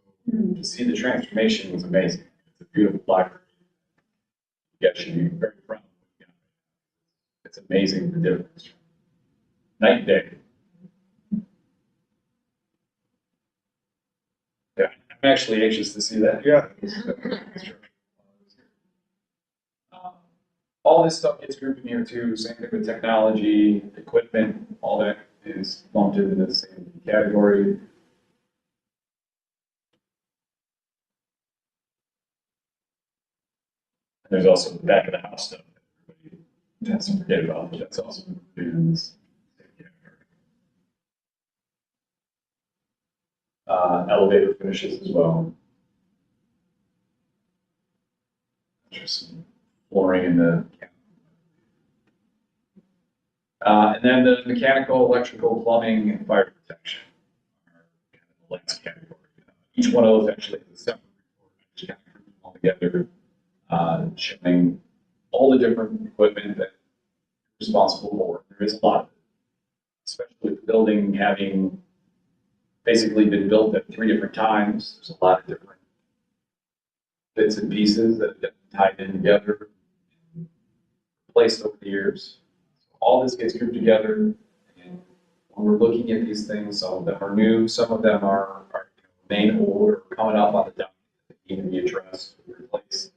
to see the transformation was amazing. It's a beautiful library. You guys should be very proud. It's amazing the difference. Night and day. Yeah, I'm actually anxious to see that. Yeah. All this stuff gets grouped in here too. Same thing with technology, equipment, all that is lumped into the same category. And there's also the back of the house stuff that everybody tends to forget about, but that's also included in this same category. Elevator finishes as well. Interesting. Flooring in the and then the mechanical, electrical, plumbing, and fire protection are kind of the last category. Each one of those actually has a separate report. I just kind of group them all together. showing all the different equipment that you're responsible for. There is a lot of it, especially with the building having basically been built at 3 different times. There's a lot of different bits and pieces that get tied in together, placed over the years. So all this gets grouped together, and when we're looking at these things, some of them are new, some of them are remain old or coming up on the document that need to be addressed or replaced.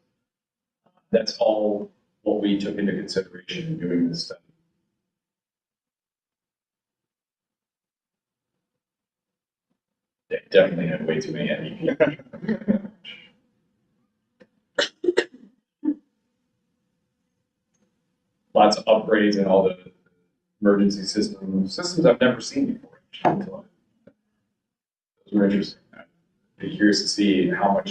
That's all what we took into consideration in doing this study. They definitely had way too many MEP. Lots of upgrades and all the emergency systems I've never seen before. Actually. Those were interesting. I'd be curious to see how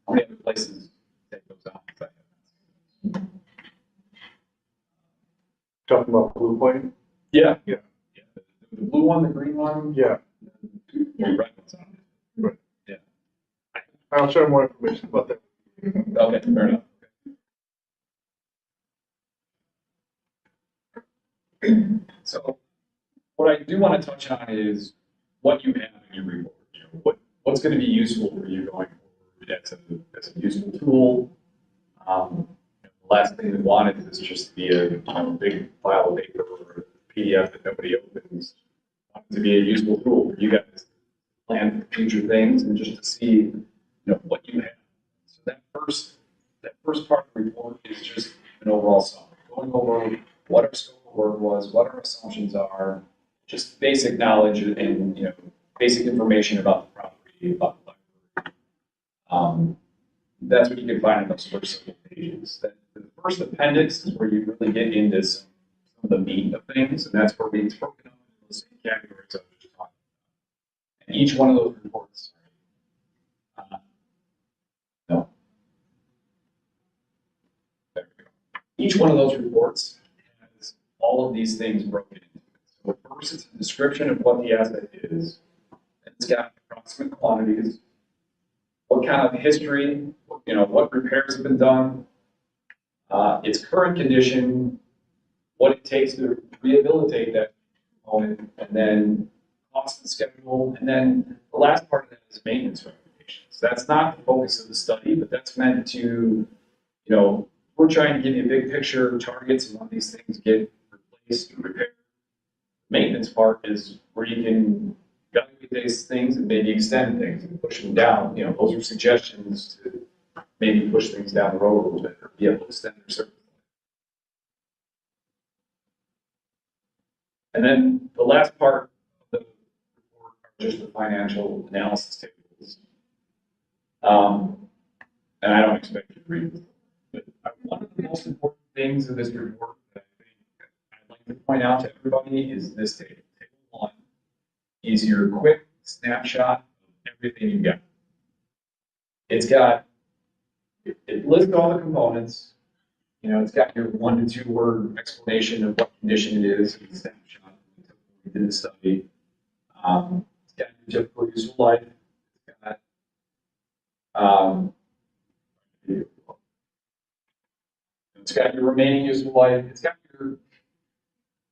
many other places take those out. Talking about Blue Point? Yeah. Yeah. The blue one, the green one, Yeah. the red one's on it. Right. Yeah. I'll share more information about that. Okay, fair enough. So what I do want to touch on is what you have in your report. You know, what's going to be useful for you going forward as a useful tool. The last thing we wanted is just to be a big file of paper or a PDF that nobody opens. I want it to be a useful tool for you guys to plan for future things and just to see what you have. So that first part of the report is just an overall summary, going over what our scope of work was, what our assumptions are, just basic knowledge and basic information about the property, about the library. That's what you can find in those first several pages. The first appendix is where you really get into some of the meat of things, and that's where it's broken up into those same categories I was just talking about. And each one of those reports, each one of those reports has all of these things broken into it. So first, it's a description of what the asset is. It's got approximate quantities, what kind of history, what repairs have been done, its current condition, what it takes to rehabilitate that component, and then cost and schedule, and then the last part of that is maintenance recommendations. That's not the focus of the study, but that's meant to, we're trying to give you a big picture targets and when these things get replaced and repaired. Maintenance part is where you can evaluate these things and maybe extend things and push them down. Those are suggestions to maybe push things down the road a little bit or be able to extend their service. And then the last part of the report are just the financial analysis tables. And I don't expect you to read them, but one of the most important things of this report that I think I'd like to point out to everybody is this table. Table 1 is your quick snapshot of everything you've got. It lists all the components. It's got your 1 to 2 word explanation of what condition it is, the snapshot we did the study. It's got your typical useful life. It's got your remaining useful life. It's got your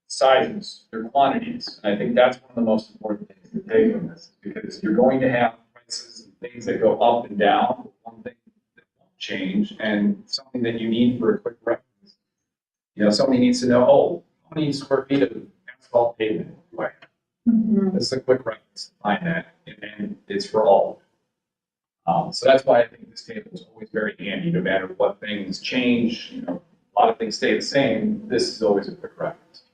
sizes, your quantities. And I think that's one of the most important things to take from this, because you're going to have prices and things that go up and down. One thing that won't change, and something that you need for a quick reference. Somebody needs to know, how many square feet of asphalt pavement do I have? This is a quick reference to find that, and it's for all. So that's why I think this table is always very handy, no matter what things change. A lot of things stay the same. This is always a quick reference.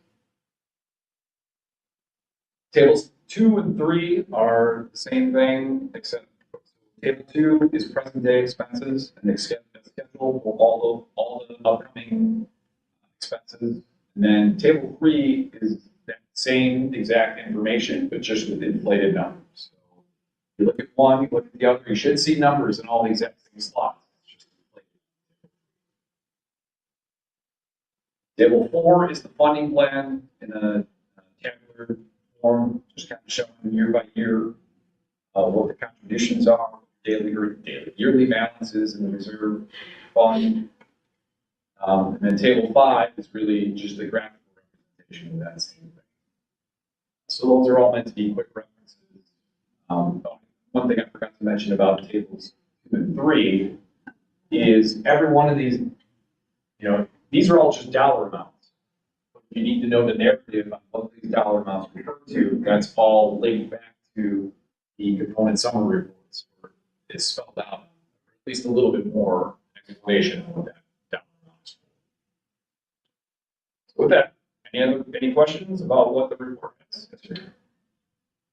Tables 2 and 3 are the same thing, except table 2 is present day expenses and the schedule for all the upcoming expenses. And then table 3 is that same exact information, but just with inflated numbers. So you look at one, you look at the other, you should see numbers in all the exact same slots. It's just table 4 is the funding plan in a tabular form, just kind of showing year by year what the contributions are, yearly balances in the reserve fund. And then table 5 is really just the graphical representation of that same thing. So those are all meant to be quick references. One thing I forgot to mention about tables 2 and 3 is every one of these, these are all just dollar amounts. You need to know the narrative on what these dollar amounts refer to. That's all linked back to the component summary reports where it's spelled out, or at least a little bit more explanation of what that dollar amount is. So with that, any questions about what the report is?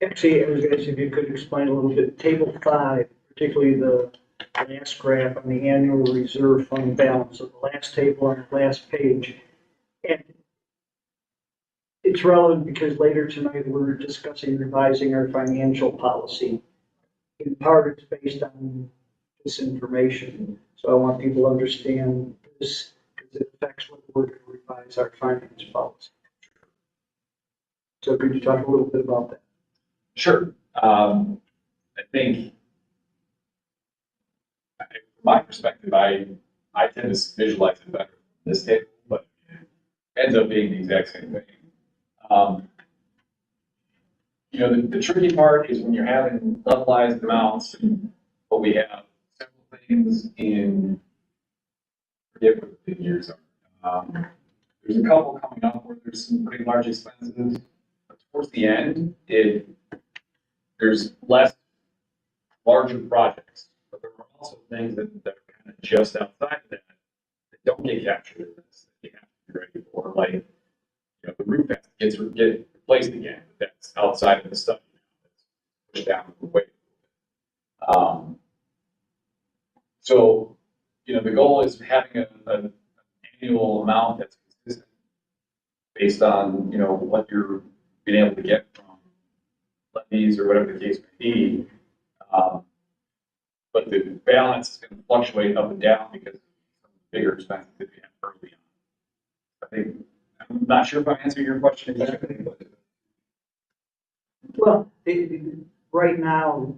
Actually, I was gonna see if you could explain a little bit, table 5, particularly the last graph on the annual reserve fund balance of the last table on the last page. And it's relevant because later tonight we're discussing revising our financial policy. In part, it's based on this information. So I want people to understand this because it affects what we're going to revise our finance policy. So could you talk a little bit about that? Sure. I think, from my perspective, I tend to visualize it better in this table, but it ends up being the exact same thing. The tricky part is when you're having levelized amounts, but we have several things in, forget what the years are. There's a couple coming up where there's some pretty large expenses, but towards the end, there's less larger projects, but there are also things that are kind of just outside of that don't get captured in this, that you have to be ready for, like, the roof has to get replaced again, but that's outside of the study now, that's pushed down the way. So, the goal is having an annual amount that's consistent based on, what you're being able to get from levies or whatever the case may be. But the balance is going to fluctuate up and down because of some bigger expenses that we have early on. I think, I'm not sure if I'm answering your question exactly, but. Well, right now,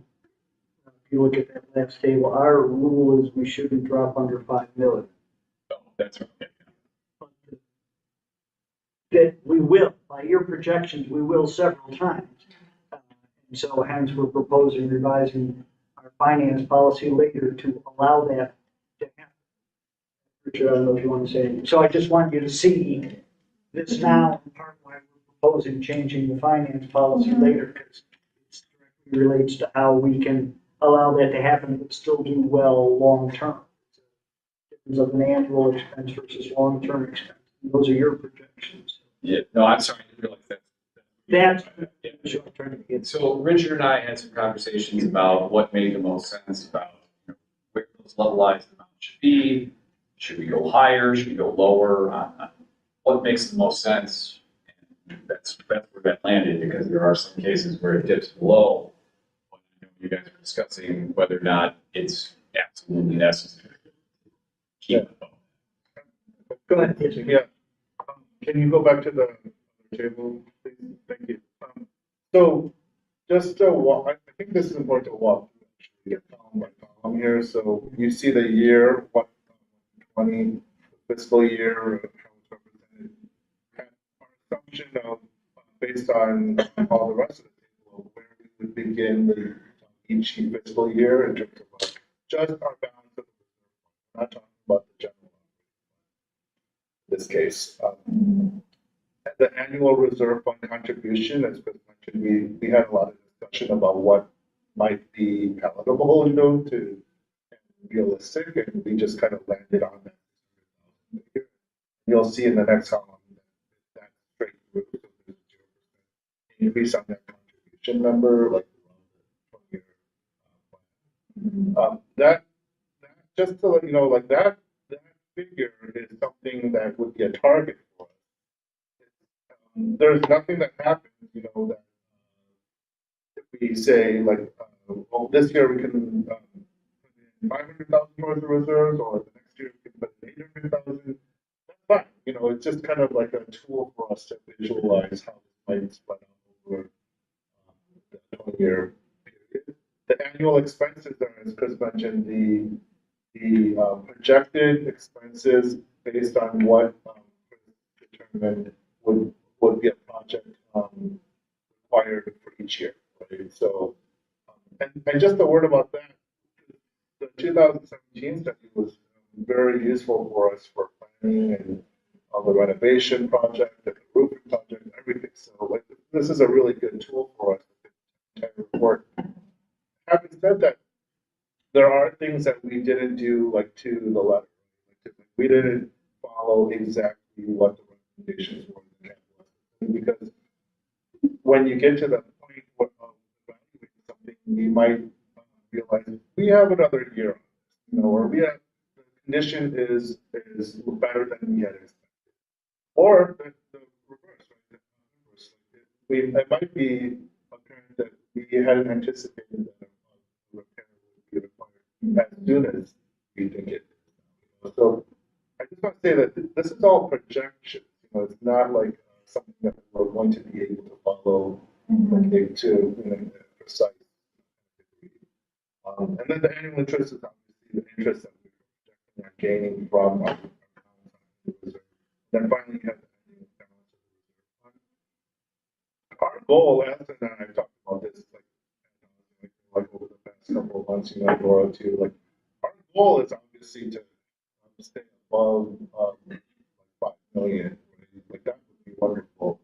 if you look at that last table, our rule is we shouldn't drop under 5 million. Oh, that's right. That we will, by your projections, we will several times. And so hence we're proposing revising our finance policy later to allow that to happen. Richard, I don't know if you want to say anything. So I just want you to see this now, and part of why we're proposing changing the finance policy later, because it directly relates to how we can allow that to happen, but still do well long-term. In terms of an annual expense versus long-term expense. Those are your projections. Yeah, no, I'm sorry, I didn't realize that. That's Yeah. what I'm trying to get. So Richard and I had some conversations about what made the most sense about where those levelized amounts should be. Should we go higher? Should we go lower? What makes the most sense? And that's where that landed, because there are some cases where it dips below. You guys are discussing whether or not it's absolutely necessary. Keep it above. Go ahead. Yeah. Can you go back to the table, please? Thank you. So just to walk, I think this is important to walk through column by column here. So you see the year, 2020 fiscal year, how it's represented. And our assumption of, based on all the rest of the table, where we would begin each fiscal year in terms of just our balance of the reserve. We're not talking about the general in this case. The annual reserve fund contribution, as Chris mentioned, we had a lot of discussion about what might be palatable, to realistic, and we just kind of landed on that. You'll see in the next column that straight through, so there's 0% increase on that contribution number, like the 20-year. That just to let you know, like that figure is something that would be a target for us. There's nothing that happens, that if we say like, well, this year we can put in 500,000 towards the reserves, or the next year we can put in 800,000. That's fine. It's just kind of like a tool for us to visualize how this might spread out over the 20-year period. The annual expenses are, as Chris mentioned, the projected expenses based on what determined would be a project required for each year, right? So, and just a word about that, the 2017 study was very useful for us for planning and the renovation project, the roofing project, everything. So like, this is a really good tool for us to report. Having said that, there are things that we didn't do like to the letter. We didn't follow exactly what the recommendations were in the capital because when you get to the point of evaluating something, you might realize we have another year, you know, or we have the condition is better than we had expected. Or the reverse, right? The reverse. It might be apparent that we hadn't anticipated that a repair would be required as soon as we think it is. So I just want to say that this is all projection. You know, it's not like something that we're going to be able to follow like, to precise. And then the annual interest is obviously the interest that we're gaining from our reserve. Then finally, you have the annual balance of the reserve fund. Our goal, Anthony and I talked about this like over the past couple of months, you know, Laura too. Like our goal is obviously to stay above like 5 million. Right? Like that would be wonderful.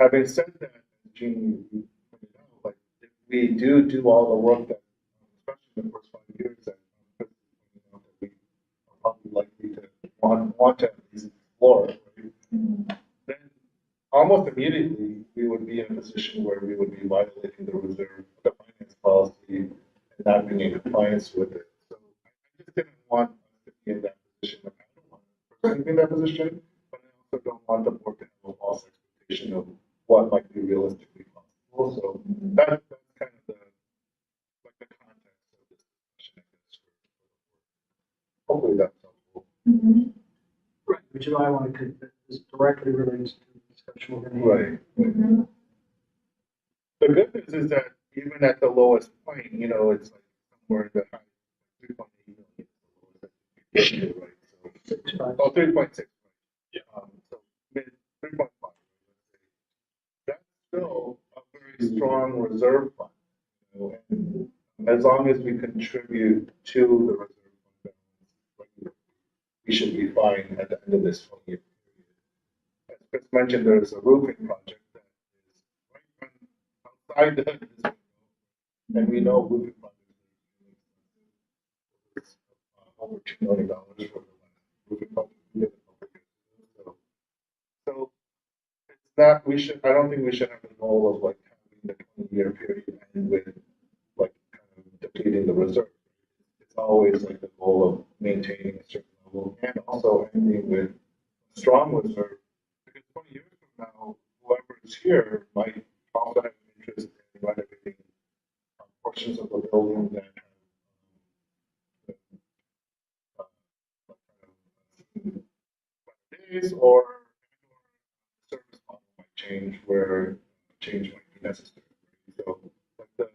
Having said that, Jeannie, you pointed out, like if we do all the work that, especially in the first 5 years, that we are probably likely to want to at least explore, right? Then almost immediately we would be in a position where we would be violating the reserve, the finance policy, and not being in compliance with it. So I just didn't want us to be in that position. I don't want to be in that position, but I also don't want the board to have a false expectation of what might be realistically possible. So that's kind of the context of this discussion, I guess. Hopefully that's helpful. Right, which is why I want to convey this directly relates to the discussion we're going to have. Right. The good news is that even at the lowest point, you know, it's like somewhere in the high 3.8 million. Right? So, 3.6. Yeah. So mid 3.5. That's still a very strong reserve fund. You know, and as long as we contribute to the reserve fund balance, we should be fine at the end of this 20-year period. As Chris mentioned, there's a roofing project that is right outside the window, and we know roofing projects is over $2 million for the roofing project. So it's not, I don't think we should have the goal of like having the 20-year period end with like kind of depleting the reserve. It's always like the goal of maintaining a certain level and also ending with a strong reserve. Because 20 years from now, whoever is here might also have an interest in renovating portions of the building that have days or service model might change where change might be necessary. So like the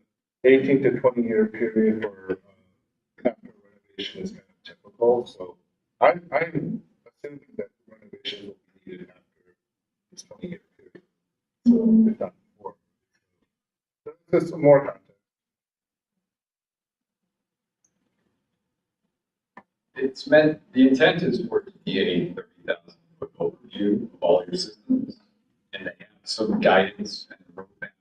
18 to 20-year period for capital renovation is kind of typical. So I'm assuming that renovation will be needed after this 20-year period. So if not before. So just some more context. It's meant, the intent is for it to be a 30,000 foot overview of all your systems and to have some guidance and roadmap.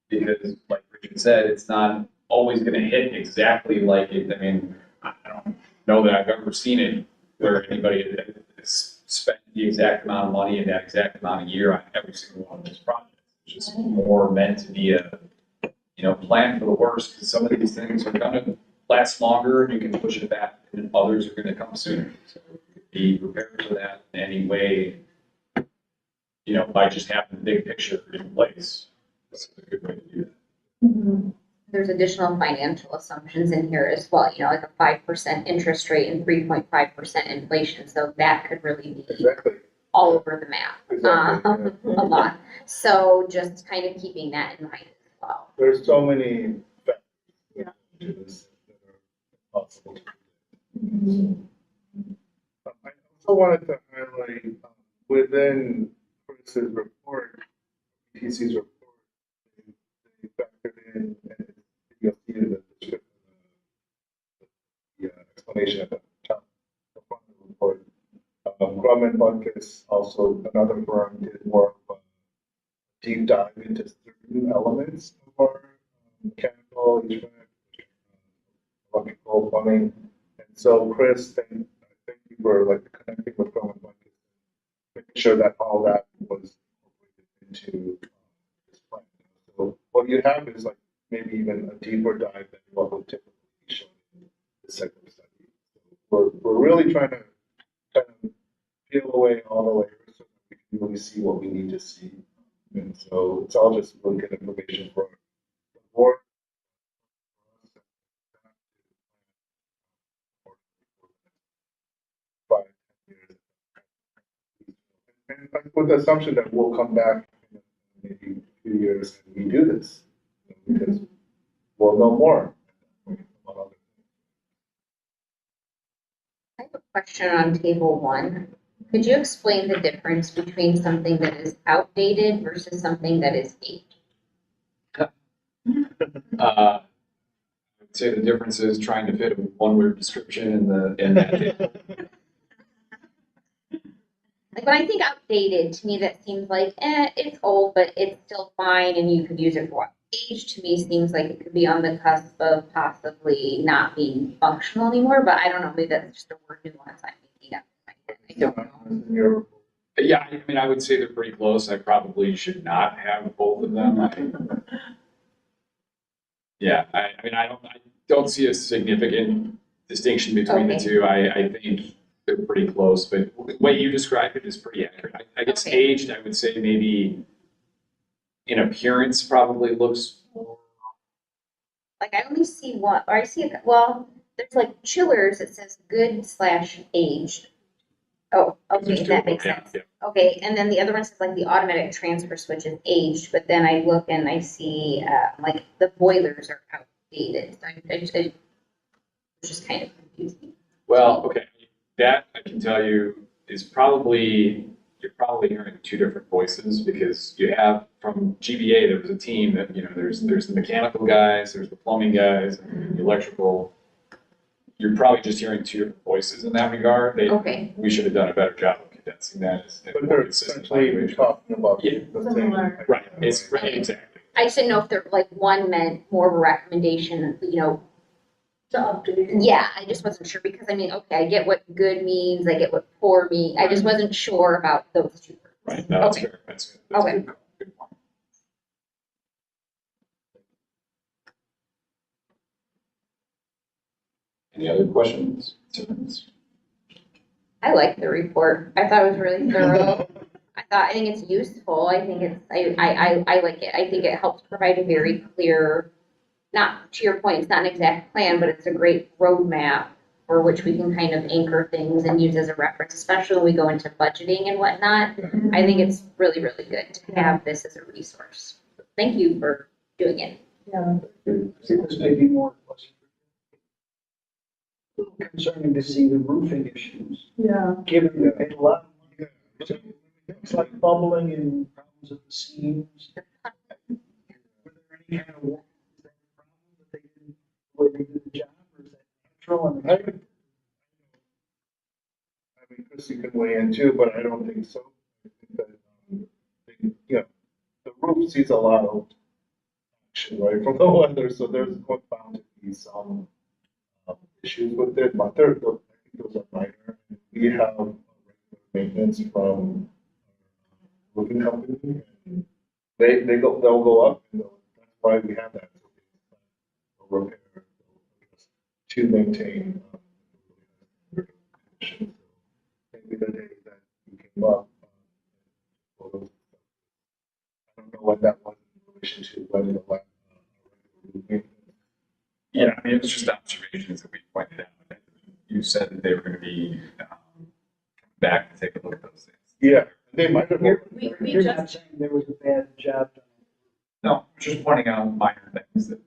Because like Richard said, it's not always gonna hit exactly like it. I mean, I don't know that I've ever seen it where anybody has spent the exact amount of money in that exact amount of year on every single one of those projects. It's just more meant to be a, plan for the worst, because some of these things are gonna last longer and you can push it back, and others are gonna come sooner. So be prepared for that in any way, by just having the big picture in place. That's a good way to do that. There's additional financial assumptions in here as well, like a 5% interest rate and 3.5% inflation. So that could really be Exactly. all over the map, Exactly. a lot. So just kind of keeping that in mind as well. There's so many factors to this that are possible. I also wanted to highlight within Chris's report, PTC's report, they factored in, and you'll see the description, the explanation at the top, the front of the report. Grumman Buckus, also another firm, did more of a deep dive into certain elements of our mechanical, HVAC, electrical, plumbing. And so Chris, thank you for like connecting with Grumman Buckus, making sure that all that was incorporated into this plan. So what you have is like maybe even a deeper dive than what would typically be shown in the second study. So we're really trying to kind of peel away all the layers so that we can really see what we need to see. And so it's all just really good information for the board. Five, 10 years. And like with the assumption that we'll come back in maybe a few years and redo this, because we'll know more. I have a question on table one. Could you explain the difference between something that is outdated versus something that is aged? I would say the difference is trying to fit a one-word description in that table. Like when I think outdated, to me that seems like, it's old, but it's still fine and you could use it for what? Age to me seems like it could be on the cusp of possibly not being functional anymore, but I don't know, maybe that's just a word nuance I'm making up. I don't know. Yeah, I mean, I would say they're pretty close. I probably should not have both of them. Yeah, I mean, I don't see a significant distinction between the Okay. two. I think they're pretty close, but the way you described it is pretty accurate. I guess Okay. aged, I would say maybe in appearance probably looks more. Like I only see one, or I see, well, there's like chillers that says good/aged. Oh, okay, that makes Yeah, sense. yeah. Okay, and then the other one says like the automatic transfer switch is aged, but then I look and I see, like the boilers are outdated. So it just kind of confusing. Well, okay, that I can tell you is probably, you're probably hearing two different voices because you have from GBA, there was a team that, you know, there's the mechanical guys, there's the plumbing guys, and the electrical. You're probably just hearing two different voices in that regard. Okay, We should have done a better job of condensing that as a But more they're consistent essentially evaluation. talking about Yeah. the same. Similar. Right, it's, right, exactly. I just didn't know if they're like one meant more of a recommendation, you know. Yeah, I just wasn't sure because I mean, okay, I get what good means, I get what poor means. I just wasn't sure about those two words. Right, no, that's Okay. fair, that's good. That's Okay. good. Good point. Any other questions? I like the report. I thought it was really thorough. I think it's useful. I think it's, I like it. I think it helps provide a very clear, not to your point, it's not an exact plan, but it's a great roadmap for which we can kind of anchor things and use as a reference, especially when we go into budgeting and whatnot. I think it's really, really good to have this as a resource. Thank you for doing it. Yeah. This may be more concerning to see the roofing issues, Yeah. given that a lot of money. It's like bubbling and problems at the seams. Were there any kind of warning that they didn't, where they did the job, or is that natural? And I mean, Chris, you can weigh in too, but I don't think so. I think that, you know, the roof sees a lot of action, right, from the weather, so there's bound to be some issues with it, but I think those are minor. We have regular maintenance from roofing company, and they'll go up, and that's why we have that. Repair to maintain. Maybe the day that you came up. I don't know what that was in relation to whether the last. Yeah, I mean, it was just observations that we pointed out. You said that they were gonna be, back to take a look at those things. Yeah, they might have. You're not saying there was a bad job done. No, just pointing out minor things that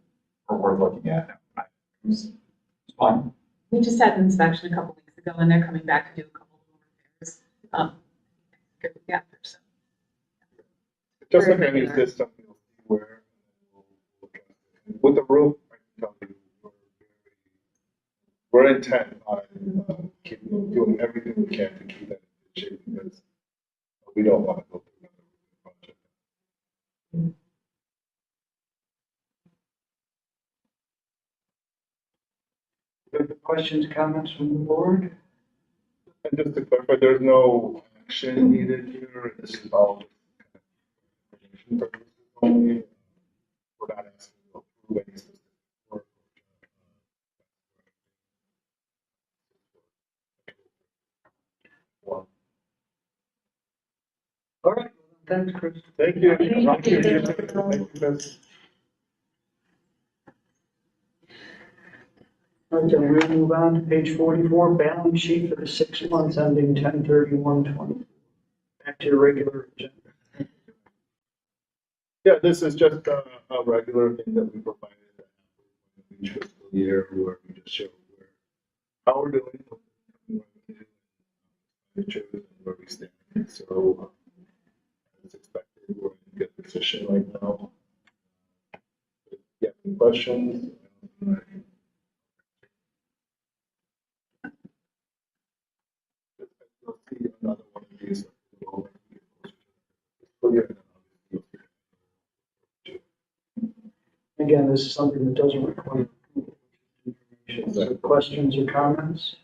are worth looking at. It was fun. We just had an inspection a couple weeks ago and they're coming back to do a couple more repairs. Good to get there, so. Just like any system, you'll see where, with the roof, I can tell you, we're intent on keeping, doing everything we can to keep that in shape because we don't want to go through another project. Any questions, comments from the board? And just to clarify, there's no action needed here. This is all information purposes only. We're not asking to go through any specific work. All right, thanks, Chris. Thank you. Thank you. Chris. All right, then we'll move on to page 44, balance sheet for the 6 months ending 10/31/20. Back to your regular agenda. Yeah, this is just a regular thing that we provided each fiscal year where we just show how we're doing, where we stand. So, as expected, we're in a good position right now. If you have any questions? You'll see another one of these. Again, this is something that doesn't require information. So questions or comments?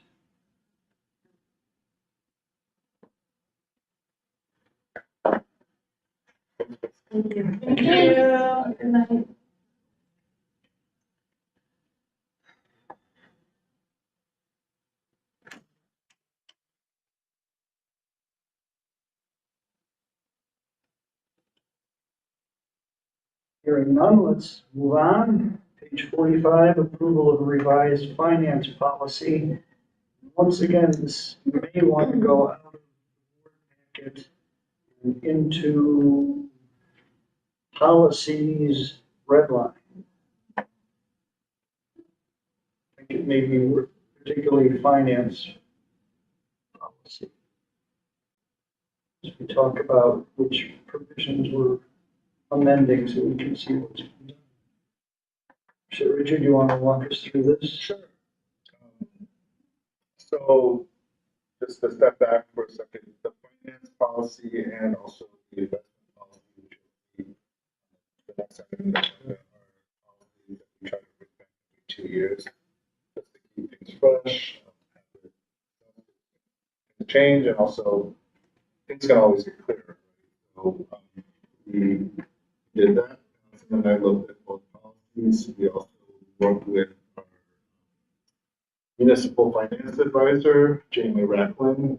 Thank you. Thank you. Good night. Hearing none, let's move on. Page 45, approval of revised finance policy. Once again, this, you may want to go out of the board packet and into policies red line. I think it may be particularly finance policy. As we talk about which provisions we're amending so we can see what's going on. So Richard, you want to walk us through this? Sure. So, just to step back for a second, the finance policy and also the investment policy, which will be the next item that are policies that we try to bring back every 2 years, just to keep things fresh, have the change, and also things can always get clearer. So, we did that, and then I looked at both policies. We also worked with our municipal finance advisor, Jamie Racklin.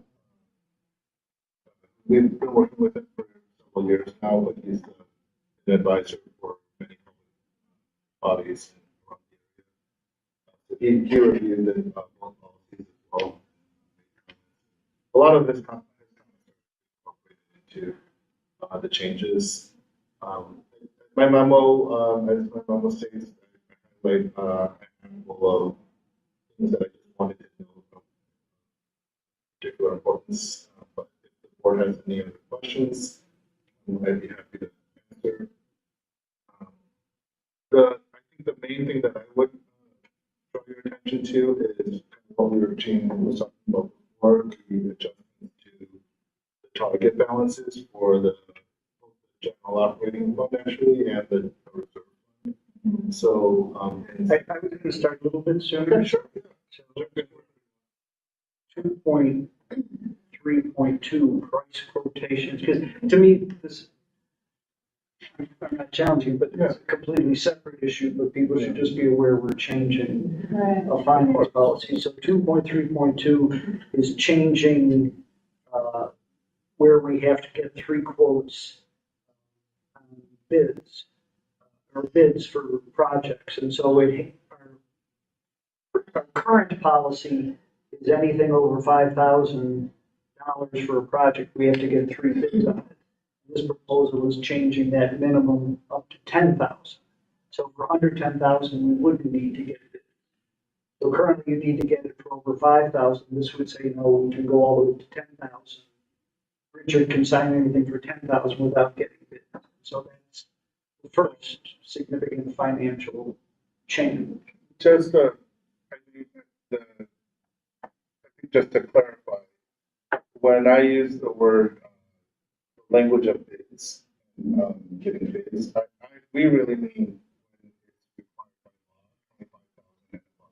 We've been working with him for several years now, but he's an advisor for many bodies around the area. So he reviewed it, both policies as well. A lot of this content is incorporated into the changes. My memo, as my memo states, I highlight a handful of things that I just wanted to know of particular importance. But if the board has any other questions, I'd be happy to answer. I think the main thing that I would draw your attention to is kind of what we were talking about before, the adjustment to the target balances for the general operating fund actually and the reserve fund. So, I was going to start a little bit sooner. Sure. So 2.3.2 price quotations, because to me, this, I'm not challenging, but it's a completely separate issue, but people should just be aware we're changing Right. a finance policy. So 2.3.2 is changing where we have to get 3 quotes on bids or bids for projects. And so our current policy is anything over $5,000 for a project, we have to get 3 bids on it. This proposal is changing that minimum up to 10,000. So for under 10,000, we wouldn't need to get bids. So currently you need to get it for over 5,000. This would say, no, we can go all the way to 10,000. Richard can sign anything for 10,000 without getting bid. So that's the first significant financial change. Just, I think just to clarify, when I use the word language of bids, giving bids, we really mean when it's required by law, 25,000 and above.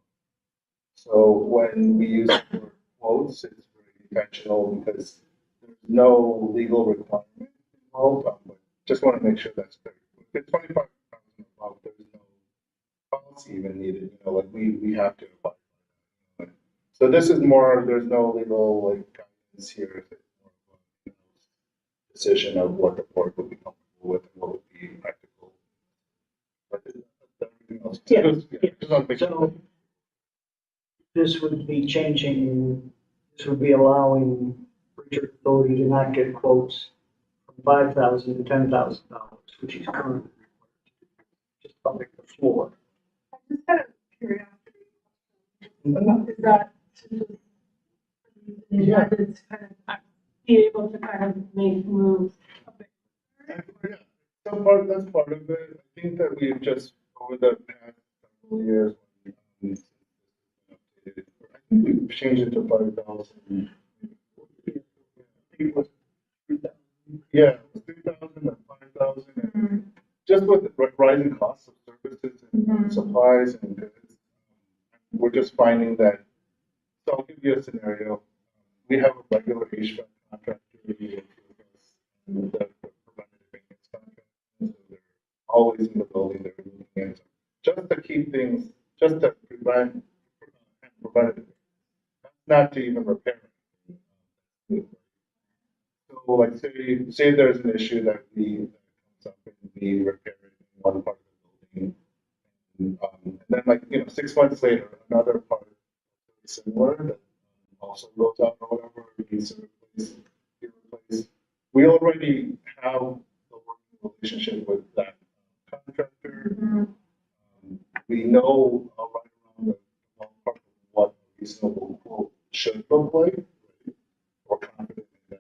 So when we use the word quotes, it's very intentional because there's no legal requirement involved. But just want to make sure that's clear. If it's 25,000 above, there's no policy even needed. You know, like we have to apply. So this is more. There's no legal like guidance here. It's more of a, you know, decision of what the board would be comfortable with and what would be practical. But everything else. Just want to make sure. So this would be changing, this would be allowing Richard Authority to not get quotes from 5,000 to $10,000, which is currently required. Just bumping the floor. Just kind of curiosity. Is that to just, Yeah. to kind of be able to kind of make moves a bit? Yeah, that's part of it. I think that we've just, over the past several years, I think we've changed it to 5,000. Yeah, 3,000 and 5,000. And just with the rising costs of services and supplies and goods, we're just finding that. So I'll give you a scenario. We have a regular HVAC contractor who works with us, and the preventative maintenance contract. So they're always in the building, they're moving in. Just to keep things, just to prevent preventative. Not to even repair it. So like say there's an issue that comes up and we repair it in one part of the building. And then like, you know, 6 months later, another part is similar that also goes out or whatever, needs to be replaced. We already have a working relationship with that contractor. We know right around the ballpark of what a reasonable quote should look like. We're confident in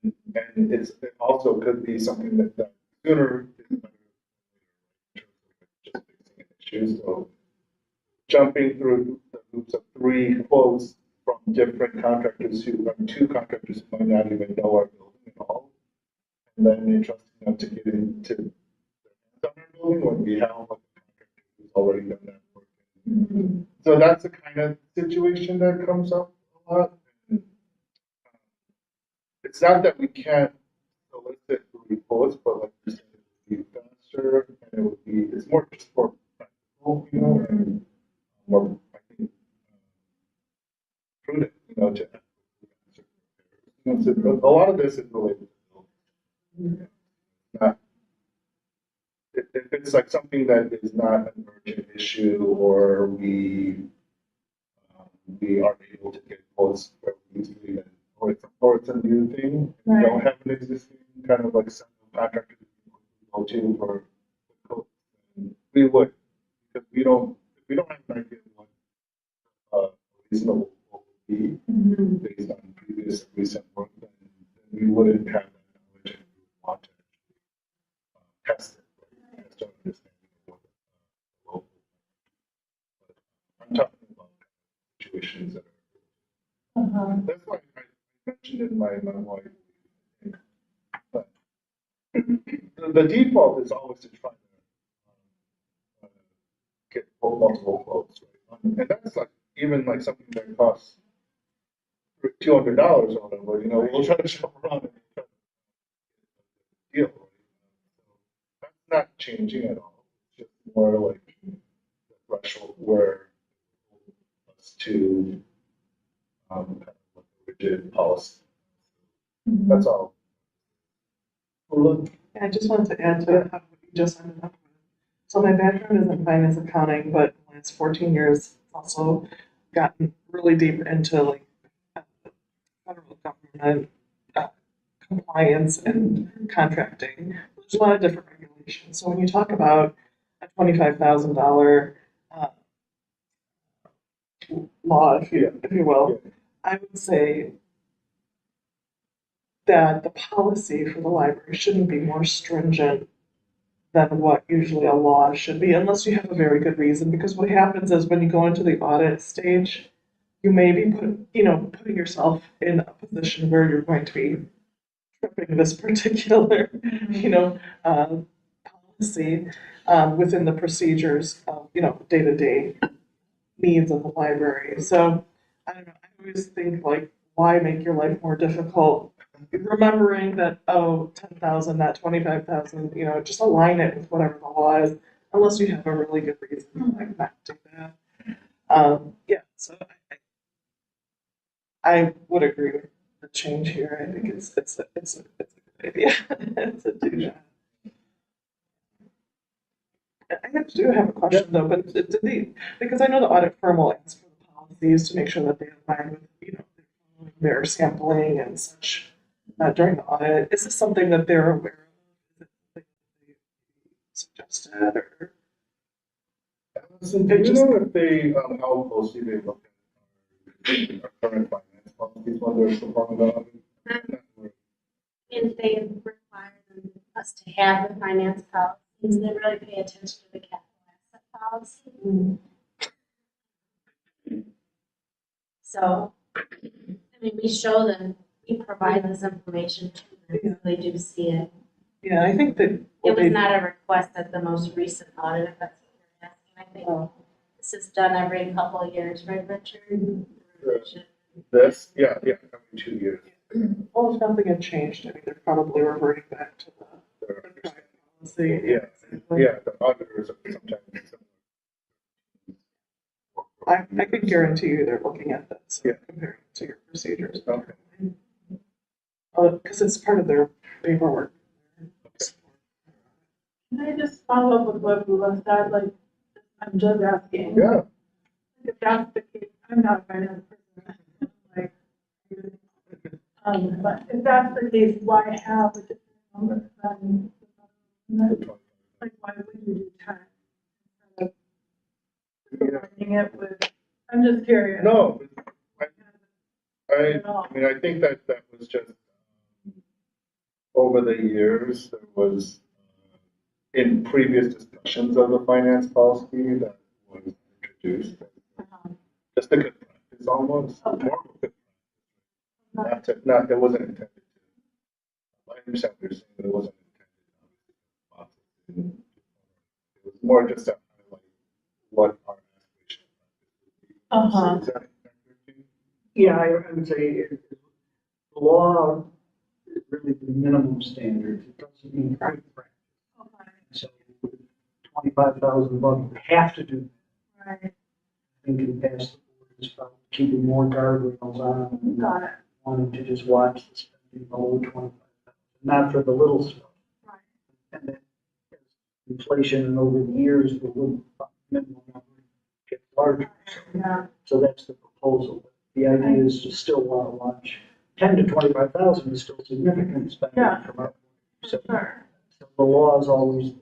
that. And it also could be something that sooner is better in terms of just fixing an issue. So jumping through the loops of 3 quotes from different contractors who are 2 contractors who might not even know our building at all, and then entrusting them to get into the building when we have a contractor who's already done that work. So that's the kind of situation that comes up a lot. And, it's not that we can't solicit reports, but like you said, it would be faster and it would be, it's more just more practical, you know, and more, I think, prudent, you know, to answer. You know, so a lot of this is related to building. Not, if it's like something that is not an urgent issue or we aren't able to get quotes where we usually then, or it's a new thing, we don't have an existing kind of like contractor to go to for the quote. We would, because we don't have an idea what reasonable quote would be based on previous recent work, then we wouldn't have that knowledge and we would want to test it, right? Test our understanding of what the local. I'm talking about situations that are. That's why I mentioned in my memo. But the default is always to try to get multiple quotes, right? And that's like even like something that costs $200 or whatever. You know, we'll try to shop around and try to deal. Right? So that's not changing at all. It's just more like the threshold where us to kind of like a rigid policy. That's all. I just wanted to add to what you just ended up with. So my background is in finance accounting, but in the last 14 years also gotten really deep into like federal government compliance and contracting. There's a lot of different regulations. So when you talk about a $25,000 law, if you will, I would say that the policy for the library shouldn't be more stringent than what usually a law should be, unless you have a very good reason, because what happens is when you go into the audit stage, you may be putting yourself in a position where you're going to be tripping this particular, policy, within the procedures of, day-to-day needs of the library. So, I don't know, I always think like, why make your life more difficult? Remembering that, 10,000, not 25,000, just align it with whatever the law is, unless you have a really good reason like not to do that. So I would agree with the change here. I think it's a good idea. It's a do that. I do have a question though, but because I know the audit firm will ask for the policies to make sure that they align with, their sampling and such during the audit. Is this something that they're aware of? Is it something that they suggested or? So do you know if they, how closely they look at our current finance policies when they're performing the audit? And they require us to have the finance policies, they really pay attention to the capital asset policy. So, I mean, we show them, we provide this information to them, so they do see it. Yeah, I think that. It was not a request at the most recent audit, if that's what you're asking. I think this is done every couple of years, right, Richard? This, every 2 years. Well, if nothing had changed, I mean, they're probably reverting back to the prior policy. The auditors are sometimes. I can guarantee you they're looking at this, comparing it to your procedures. Okay. Because it's part of their paperwork. Can I just follow up with what Bula said, like, I'm just asking. Yeah. If that's the case, I'm not a finance person, like, but if that's the case, why have a different number than, like, why would you do 10? Instead of providing it with, I'm just curious. No, I mean, I think that was just, over the years, there was, in previous discussions of the finance policy that was introduced. Just a good practice almost, more of a good practice. It wasn't intended to. I understand what you're saying, but it wasn't intended. It was more just to highlight what our aspiration would be. Is that accurate? Yeah, I would say the law is really the minimum standard. It doesn't mean good practice. So $25,000, we have to do that. Right. I think in the past, the board has found keeping more guardrails on. And Got it. wanting to just watch the spending below 25,000, not for the little stuff. Right. And then as inflation and over the years, the little minimum number gets larger. Yeah. So that's the proposal. The idea is to still want to watch. 10 to 25,000 is still significant spending from our. So the law is always the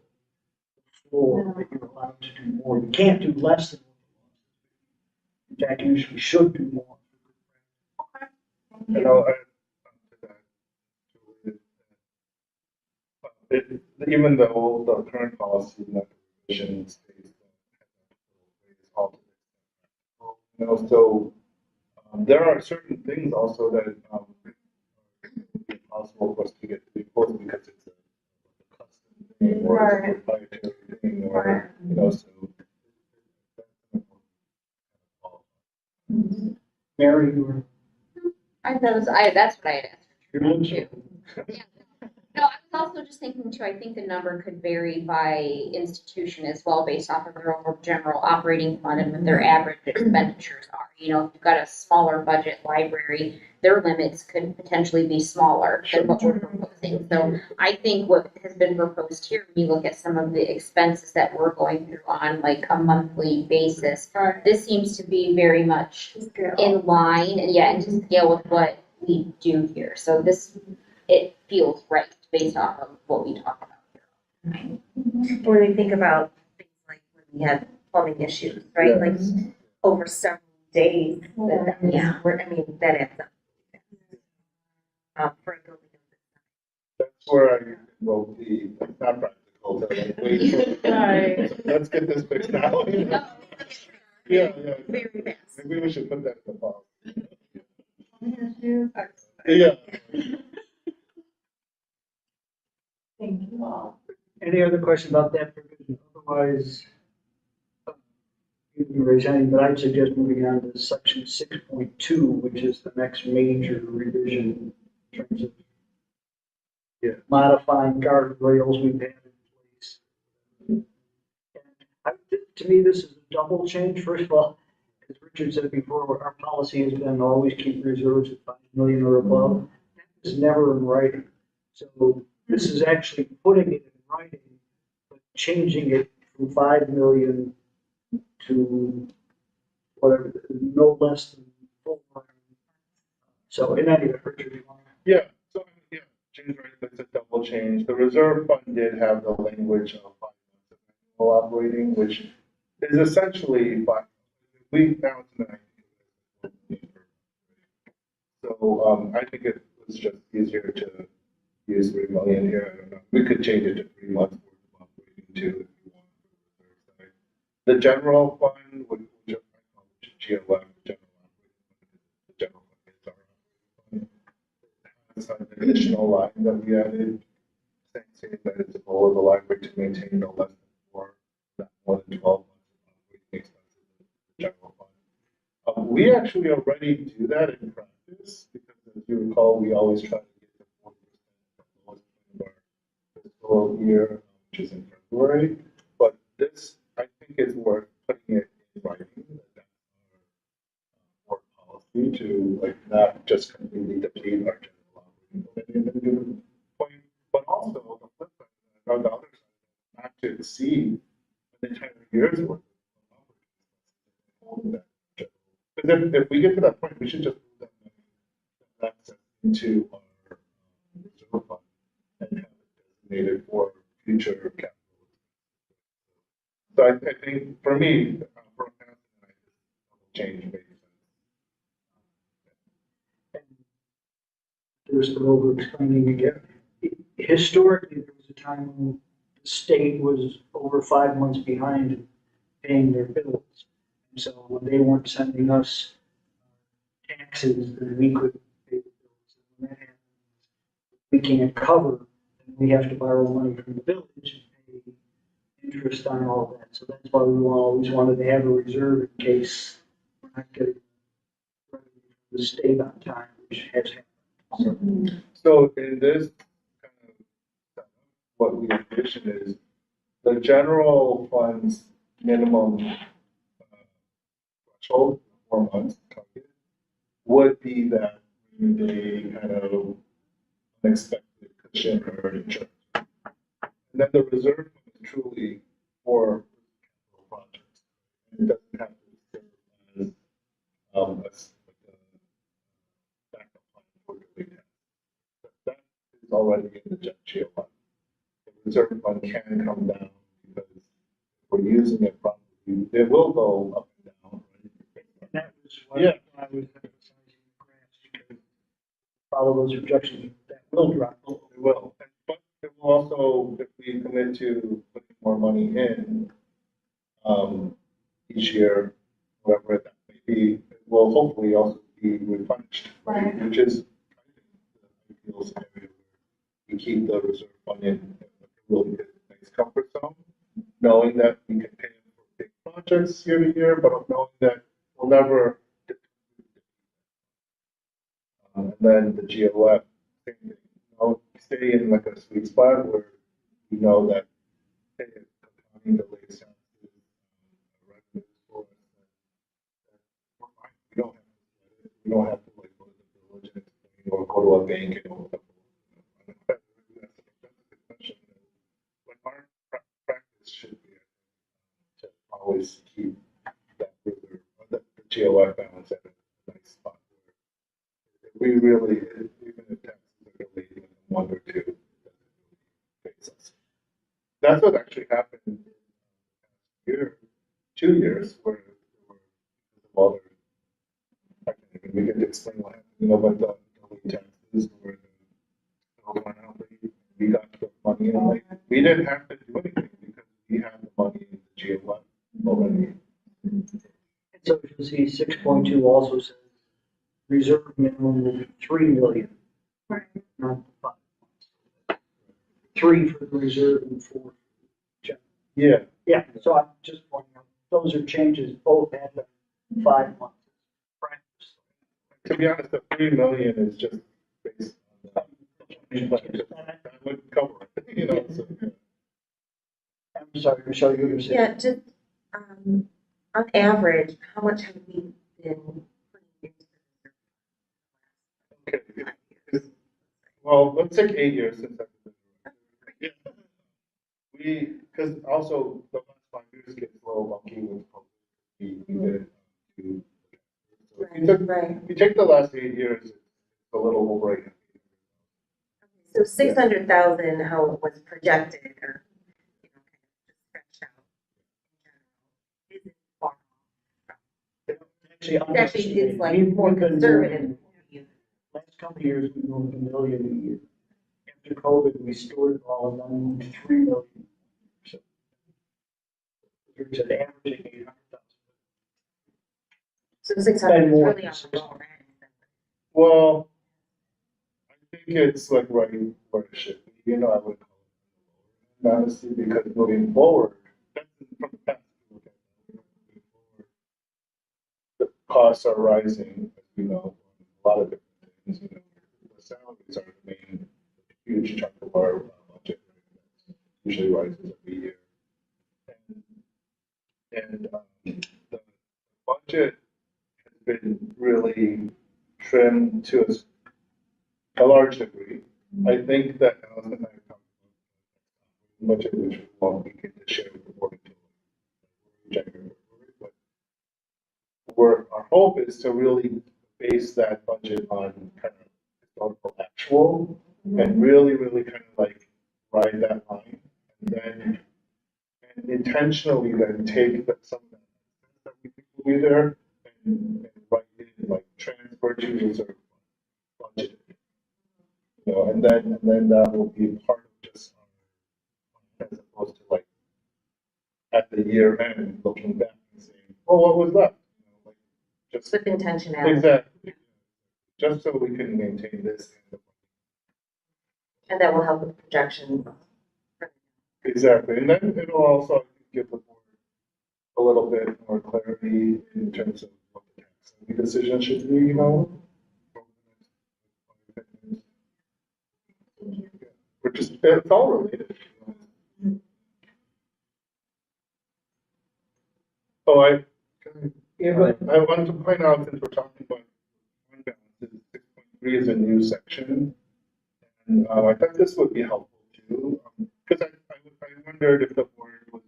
floor that you're allowed to do more. You can't do less than what the law says. In fact, you usually should do more. You know, even though the current policy and the provision states so there are certain things also that it's possible for us to get to be close because it's a custom thing or it's a proprietary thing or so. Mary, you were. That's what I had asked. Yeah. No, I was also just thinking too, I think the number could vary by institution as well, based off of their overall general operating fund and what their average expenditures are. You know, if you've got a smaller budget library, their limits could potentially be smaller than what we're proposing. So I think what has been proposed here, when you look at some of the expenses that we're going through on like a monthly basis, this seems to be very much in line and to scale with what we do here. So it feels right based off of what we talk about here. When we think about things like when we had plumbing issues, right? Like over several days. Yeah. I mean, that adds up. For a building. That's where I invoke the, it's not practical, to like, wait for, Right. let's get this fixed now. Yeah, yeah. Very fast. Maybe we should put that in the policy. Yeah. Thank you all. Any other question about that provision? Otherwise, you can raise any, but I'd suggest moving on to section 6.2, which is the next major revision in terms of modifying guardrails we've had in place. And to me, this is a double change. First of all, as Richard said before, our policy has been always keep reserves at 5 million or above. That is never in writing. So this is actually putting it in writing, but changing it from 5 million to whatever, no less than 4 million. So in any event, Richard, you want to? Yeah, so, yeah, change right, that's a double change. The reserve fund did have the language of 5 months of annual operating, which is essentially, but we now it's in the 19. So, I think it was just easier to use 3 million here. I don't know. We could change it to 3 months worth of operating too if you want. The general fund, which I call GLF, general operating fund, the general fund is our operating fund. It's an additional line that we added, saying that it's the goal of the library to maintain no less than 4, not more than 12 months of operating expenses in the general fund. We actually already do that in practice because, as you recall, we always try to get the 40% of the lowest point of our fiscal year, which is in February. But this, I think, is worth putting it in writing. That's our board policy to like not just completely deplete our general operating point, but also the flip side, on the other side, not to exceed an entire year's worth of operating expenses. Because if we get to that point, we should just move that access into our reserve fund and have it designated for future capital. So I think for me, for a change makes sense. There's the over explaining again. Historically, there was a time when the state was over 5 months behind in paying their bills. And so when they weren't sending us taxes, then we could pay the bills. And when that happens, we can't cover, and we have to borrow money from the village and pay interest on all that. So that's why we always wanted to have a reserve in case we're not getting revenue from the state on time, which has happened. So in this kind of what we envision is the general fund's minimum threshold, 4 months target, would be that the kind of unexpected cushion or insurance. And then the reserve fund is truly for projects. It doesn't have to be as like a backup plan for doing that. That is already in the GLF. The reserve fund can come down because if we're using it properly, it will go up and down. Right? And that was what I was emphasizing the grants, because follow those projections, that will drop. It will. But it will also, if we commit to putting more money in each year, whatever that may be, it will hopefully also be replenished, right? Which is, I think, the ideal scenario where we keep the reserve fund in a really good, nice comfort zone, knowing that we can pay for big projects year to year, but knowing that we'll never. And then the GLF, same thing. Stay in like a sweet spot where we know that hey, if the county delays taxes, revenues for us, we're fine. We don't have to like go to the village and explain or go to a bank and all that. That's a good question. But our practice should be to always keep that reserve, the GLF balance at a nice spot. We really, even if taxes are delayed even 1 or 2, it doesn't really face us. That's what actually happened in 2 years, where there were other we get to explain what happened, about the taxes or we got the money and like, we didn't have to do anything because we had the money in the GFY already. So you'll see 6.2 also says reserve minimum will be 3 million. Right. Not 5. 3 for the reserve and 4 for the general. Yeah, Yeah, so I'm just pointing out, those are changes both at the 5 months. Practice. to be honest, the 3 million is just based on that would cover it, so. I'm sorry, Michelle, you were going to say. Yeah, just, on average, how much have we been putting into? Okay. Well, let's take 8 years since I've been. Yeah. Because also the last 5 years gets a little lucky with we did to. So if you took, Right. if you take the last 8 years, it's a little over 8. So 600,000, how it was projected or, stretched out. Isn't far Actually, off. Actually, it's like We've more been conservative. last couple of years, we moved $1 million a year. After COVID, we stored it all and then moved to 3 million. So it's an averaging 800,000. So 600 is more really than on the 600. lower end. Well, I think it's like right where it should be, I would call it honestly, because moving forward, that's from the past. The costs are rising, as we know, a lot of different things, the salaries are the main, huge chunk of our budget. Usually rises every year. And the budget has been really trimmed to a large degree. I think that Allison and I have talked about budget, which won't begin to share with the board until January, but our hope is to really base that budget on kind of historical actual and really kind of like ride that line and then intentionally then take some of that we think will be there and write in like transfer to reserve budget. And then that will be part of just as opposed to like at the year end looking back and saying, oh, what was left? Like just With intentionality. exactly. Just so we can maintain this. And that will help with projections. Exactly. And then it'll also give the board a little bit more clarity in terms of what the tax decision should be, We're just, it's all related. Oh, I wanted to point out, since we're talking about fund balances, 6.3 is a new section. And I thought this would be helpful too, because I wondered if the board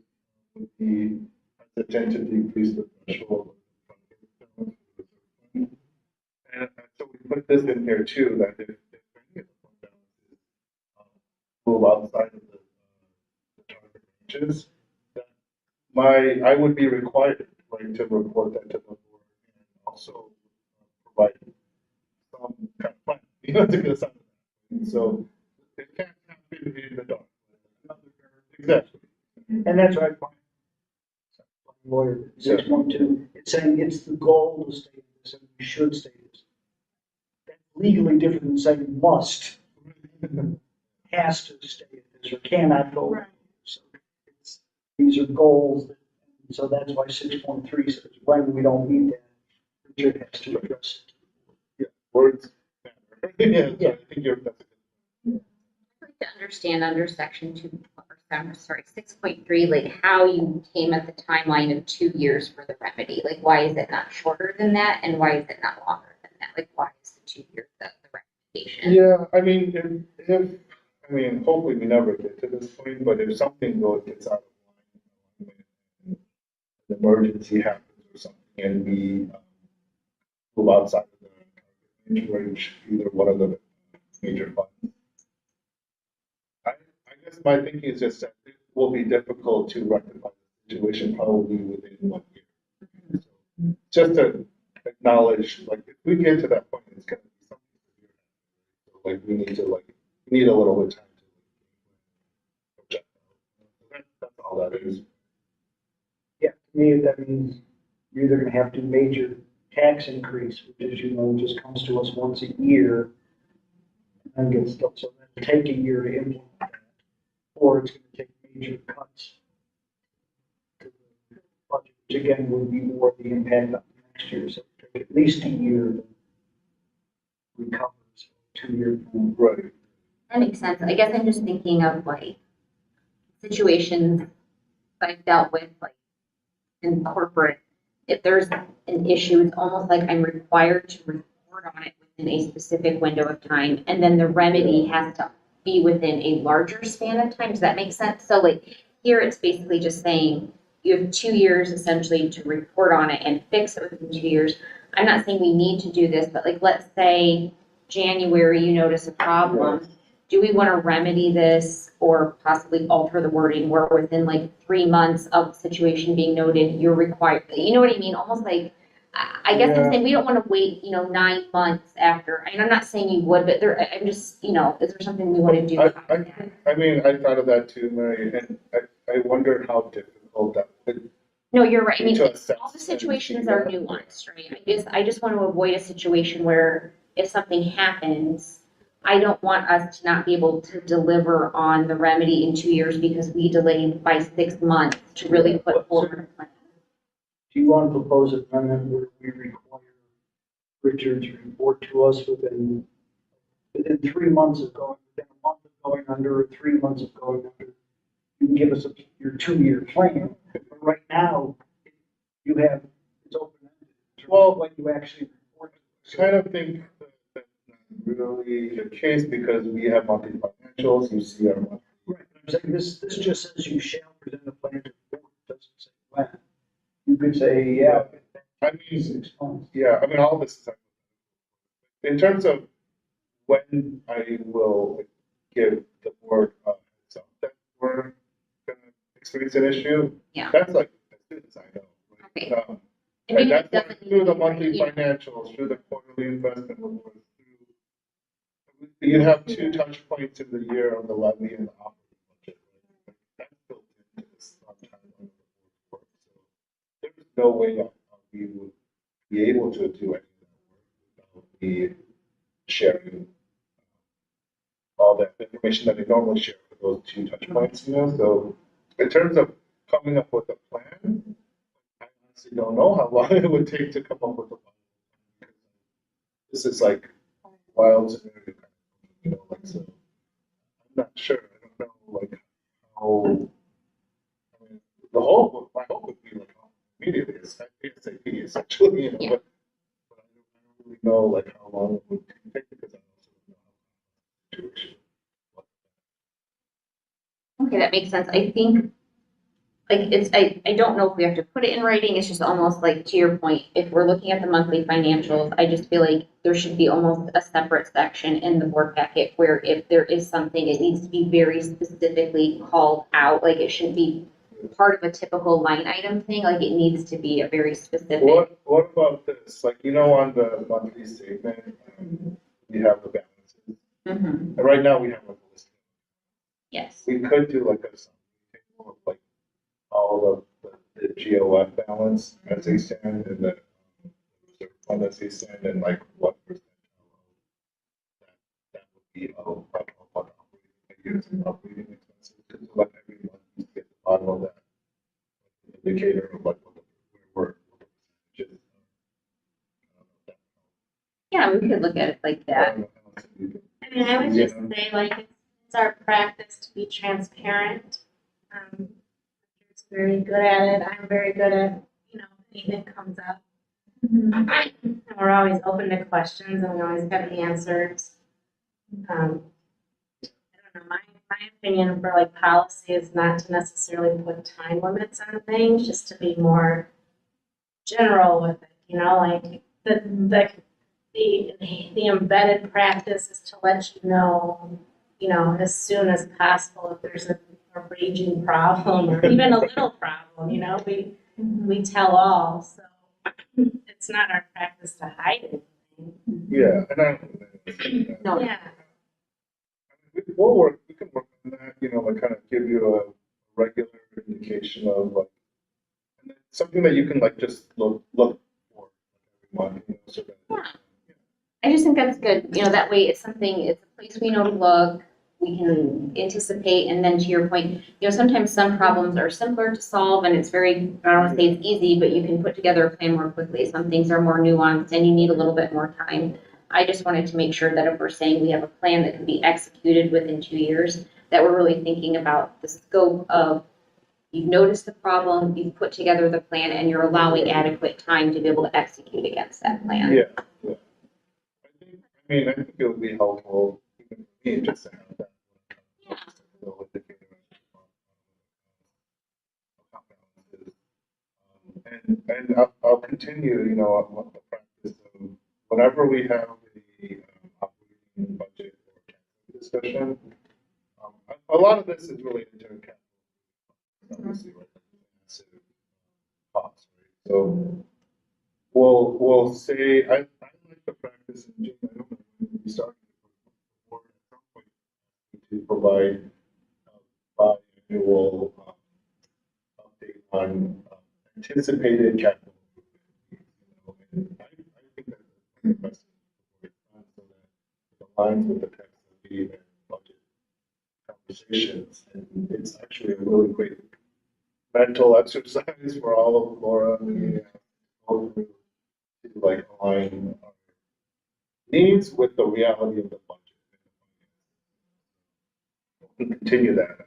would be hesitant to decrease the threshold. And so we put this in here too, that if any of the fund balances move outside of the target ranges, that I would be required, right, to report that to the board and also provide some kind of plan, to get us out of that. So it can't happen in the dark. Exactly. And that's right. Lawyer, 6.2, it's saying it's the goal to stay this and we should stay this. That's legally different than saying must, has to stay at this or cannot go. Right. So these are goals, so that's why 6.3 says when we don't meet that, Richard has to address it. Yeah, words matter. So I think that's I'd like to understand under section 6.3, like how you came at the timeline of 2 years for the remedy. Like, why is it not shorter than that, and why is it not longer than that? Like, why is the 2 years the recommendation? Yeah, I mean, if hopefully we never get to this point, but if something gets out of line, an emergency happens or something, and we move outside of the range, either one of the major funds. I guess my thinking is just that it will be difficult to rectify the situation probably within 1 year. So just to acknowledge, like, if we get to that point, it's gonna be something severe. So, like, we need a little bit of time to. That's all that is. Yeah, to me, that means you're either gonna have to major tax increase, which as you know, just comes to us once a year. And gets stuff, so then take a year to implement that, or it's gonna take major cuts. to the budget, which again would be more the impact on next year, so it'll take at least a year to recover, so 2 year. Right. That makes sense. I guess I'm just thinking of like situations I've dealt with, like in corporate. If there's an issue, it's almost like I'm required to report on it within a specific window of time, and then the remedy has to be within a larger span of time. Does that make sense? So like here, it's basically just saying you have 2 years essentially to report on it and fix it within 2 years. I'm not saying we need to do this, but like, let's say January, you notice a problem. Do we want to remedy this or possibly alter the wording where within like 3 months of the situation being noted, you're required, you know what I mean? Almost like, I guess I'm saying we don't want to wait, 9 months after. And I'm not saying you would, but I'm just, is there something we want to do? I mean, I thought of that too, Mary, and I wondered how difficult that would. No, you're right. I mean, To assess all the situations are nuanced, right? I just want to avoid a situation where if something happens, I don't want us to not be able to deliver on the remedy in 2 years because we delayed by 6 months to really put forward a plan. Do you want to propose an amendment where we require Richard to report to us within 3 months of going, within a month of going under, or 3 months of going under? You can give us your 2 year plan, but right now, you have, it's open-ended. Well, When you actually report. Kind of think that's not really the case because we have monthly financials, you see our monthly. Right, I'm saying this just says you shall present a plan to the board, it doesn't say when. You could say, yeah. I mean, 6 months. yeah, I mean, all this is. In terms of when I will give the board a heads up that we're gonna experience an issue. Yeah. That's like, as soon as I know. Okay. Right? And maybe And that's it doesn't through the need to be right monthly here. financials, through the quarterly investment reports, you have 2 touch points in the year on the levy and the operating budget. Right? That's built into this timeline of the board. So there's no way that we would be able to do any of that work without me sharing all that information that we normally share for those 2 touch points, So in terms of coming up with a plan, I honestly don't know how long it would take to come up with a plan. This is like wild scenario, so I'm not sure. I don't know, like how. I mean, my hope would be like immediately, ASAP, essentially, Yeah. but I don't really know like how long it would take because I also don't know how the situation. Okay, that makes sense. I think, I don't know if we have to put it in writing. It's just almost like, to your point, if we're looking at the monthly financials, I just feel like there should be almost a separate section in the board packet where if there is something, it needs to be very specifically called out. Like it shouldn't be part of a typical line item thing. Like it needs to be a very specific. What about this? Like, on the monthly statement, we have the balances. Mhm. And right now we have a list. Yes. We could do like a summary table of like all of the GOF balance as they stand and the reserve fund as they stand and like what percent that would be of operating expenses. To let every month you get the bottom of that indicator of like what the percentage is. Yeah, we could look at it like that. I mean, I would just say like, it's our practice to be transparent. It's very good at it. I'm very good at, anything comes up. And we're always open to questions and we always have the answers. I don't know, my opinion for like policy is not to necessarily put time limits on things, just to be more general with it, like the embedded practice is to let you know, as soon as possible if there's a raging problem or even a little problem, we tell all, so it's not our practice to hide anything. Yeah, and I don't think that. No. Yeah. We can work on that, you know, like kind of give you a regular indication of like, and then something that you can like just look for every month, you know, so that. I just think that's good, you know, that way it's something, it's a place we know to look, we can anticipate, and then to your point, you know, sometimes some problems are simpler to solve and it's very, I don't wanna say it's easy, but you can put together a plan more quickly. Some things are more nuanced and you need a little bit more time. I just wanted to make sure that if we're saying we have a plan that can be executed within 2 years, that we're really thinking about the scope of, you've noticed the problem, you've put together the plan, and you're allowing adequate time to be able to execute against that plan. Yeah, yeah. I think it would be helpful, even for me, just to have that. Yeah. Little indicator of how balance is. And I'll continue, you know, on the practice of whenever we have the operating budget or capital discussion, a lot of this is related to capital. Obviously, right? Massive costs, right? So we'll say, I like the practice, and Jim, I don't know when we started before, at some point, to provide biannual update on anticipated capital. You know, and I think that's the best way so that it aligns with the text of the budget conversations. And it's actually a really great mental exercise for all of Laura and all of you to like align our needs with the reality of the budget. We'll continue that.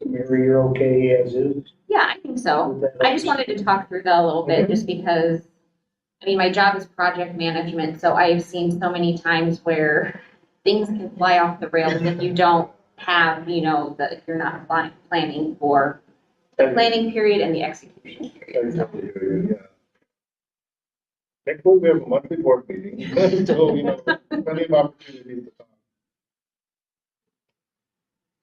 Mary, you're okay as is? Yeah, I think so. I just wanted to talk through that a little bit, just because, I mean, my job is project management, so I've seen so many times where things can fly off the rails if you don't have, you know, if you're not planning for the planning period and the execution period. Yeah. Next week we have a monthly board meeting, so, you know, plenty of opportunities to talk.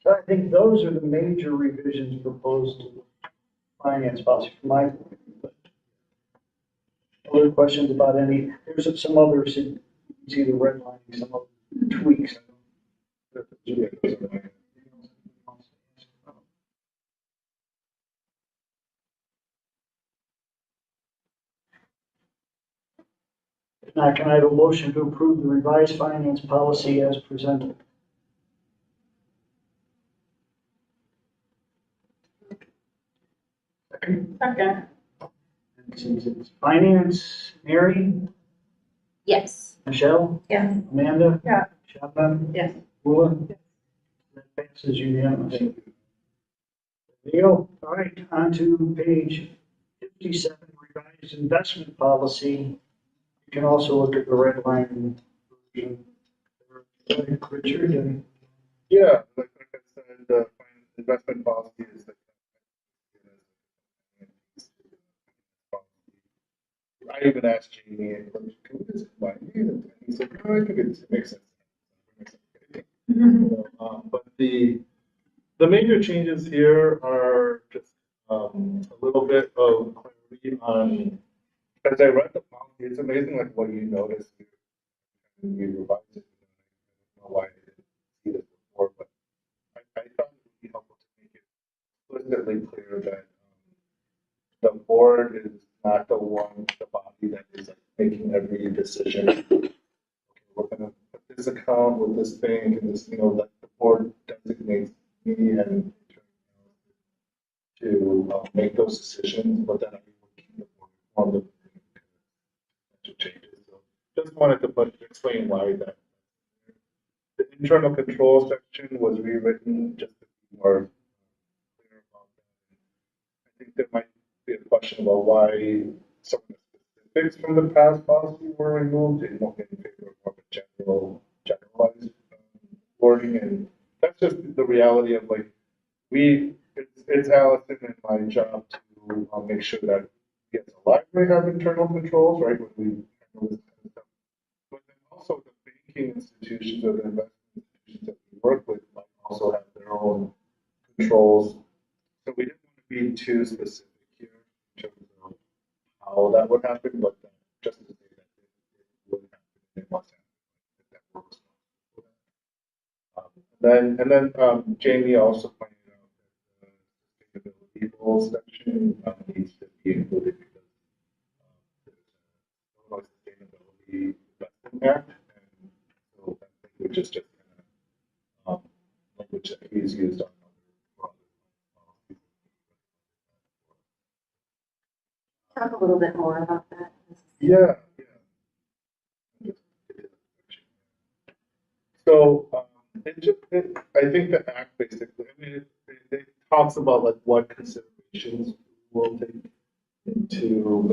So I think those are the major revisions proposed to the finance policy from my point of view. But other questions about any, there's some others, it's either redlining, some other tweaks. Now, can I have a motion to approve the revised finance policy as presented? Second. Since it's finance, Mary, Yes. Michelle, Yes. Amanda? Yeah. Shabnam? Yes. Willa? That passes unanimously. Leo, all right, on to page 57, revised investment policy. You can also look at the red line version. Richard, and Yeah, like I said, the investment policy is like. I even asked Jamie, can we just combine these? And he said, no, I think it makes sense. But the major changes here are just a little bit of clarity on, as I read the policy, it's amazing like what you notice when you revise it. I don't know why I didn't see this before, but I thought it would be helpful to make it explicitly clear that the board is not the body that is like making every decision. Okay, we're gonna put this account with this bank and this, you know, like the board designates me and to make those decisions, but then I would keep the board informed of potential changes. So just wanted to explain why that. The internal control section was rewritten just to be more clear about that. I think there might be a question about why some of the specifics from the past policy were removed in favor of a generalized wording, and that's just the reality of like it's Allison and my job to make sure that we as a library have internal controls, right? When we handle this kind of stuff, but then also the banking institutions or the investment institutions that we work with might also have their own controls. So we didn't want to be too specific here in terms of how that would happen, but just to say that it would happen, it must happen. That we're responsible for that. And then Jamie also pointed out that the sustainability goals section needs to be included because there's no sustainability investment act, and so that language is just kind of language that he's used on other policies. Talk a little bit more about that. Yeah, yeah. So, I think the act basically, I mean, it talks about like what considerations we'll take into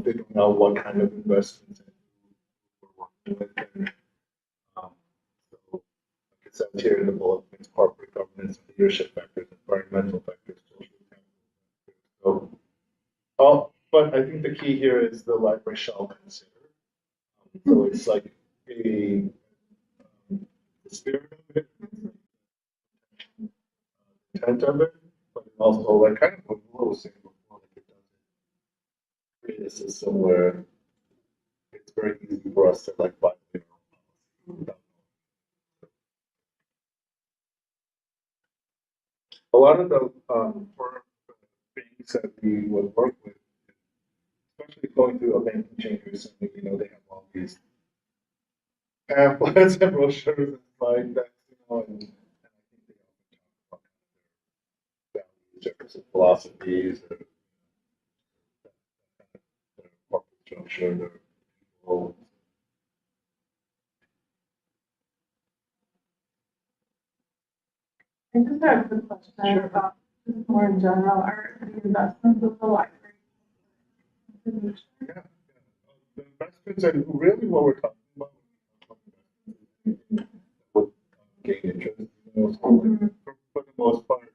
figuring out what kind of investments we're working with. And, so, like it says here in the bullet points, corporate governance, leadership factors, environmental factors, social factors. So, but I think the key here is the library shall consider. So it's like the spirit of it, intent of it, but also like kind of what Will was saying before, like it doesn't create a system where it's very easy for us to like violate our own policy. A lot of the for banks that we would work with, especially going through a banking change recently, you know, they have all these pamphlets and brochures and slide decks, you know, and I think they often talk about their values or philosophies or their corporate structure, their people. I just have a quick question about, just more in general, are the investments of the library? Yeah. The investments and really what we're talking about would gain interest, you know, so like, for the most part,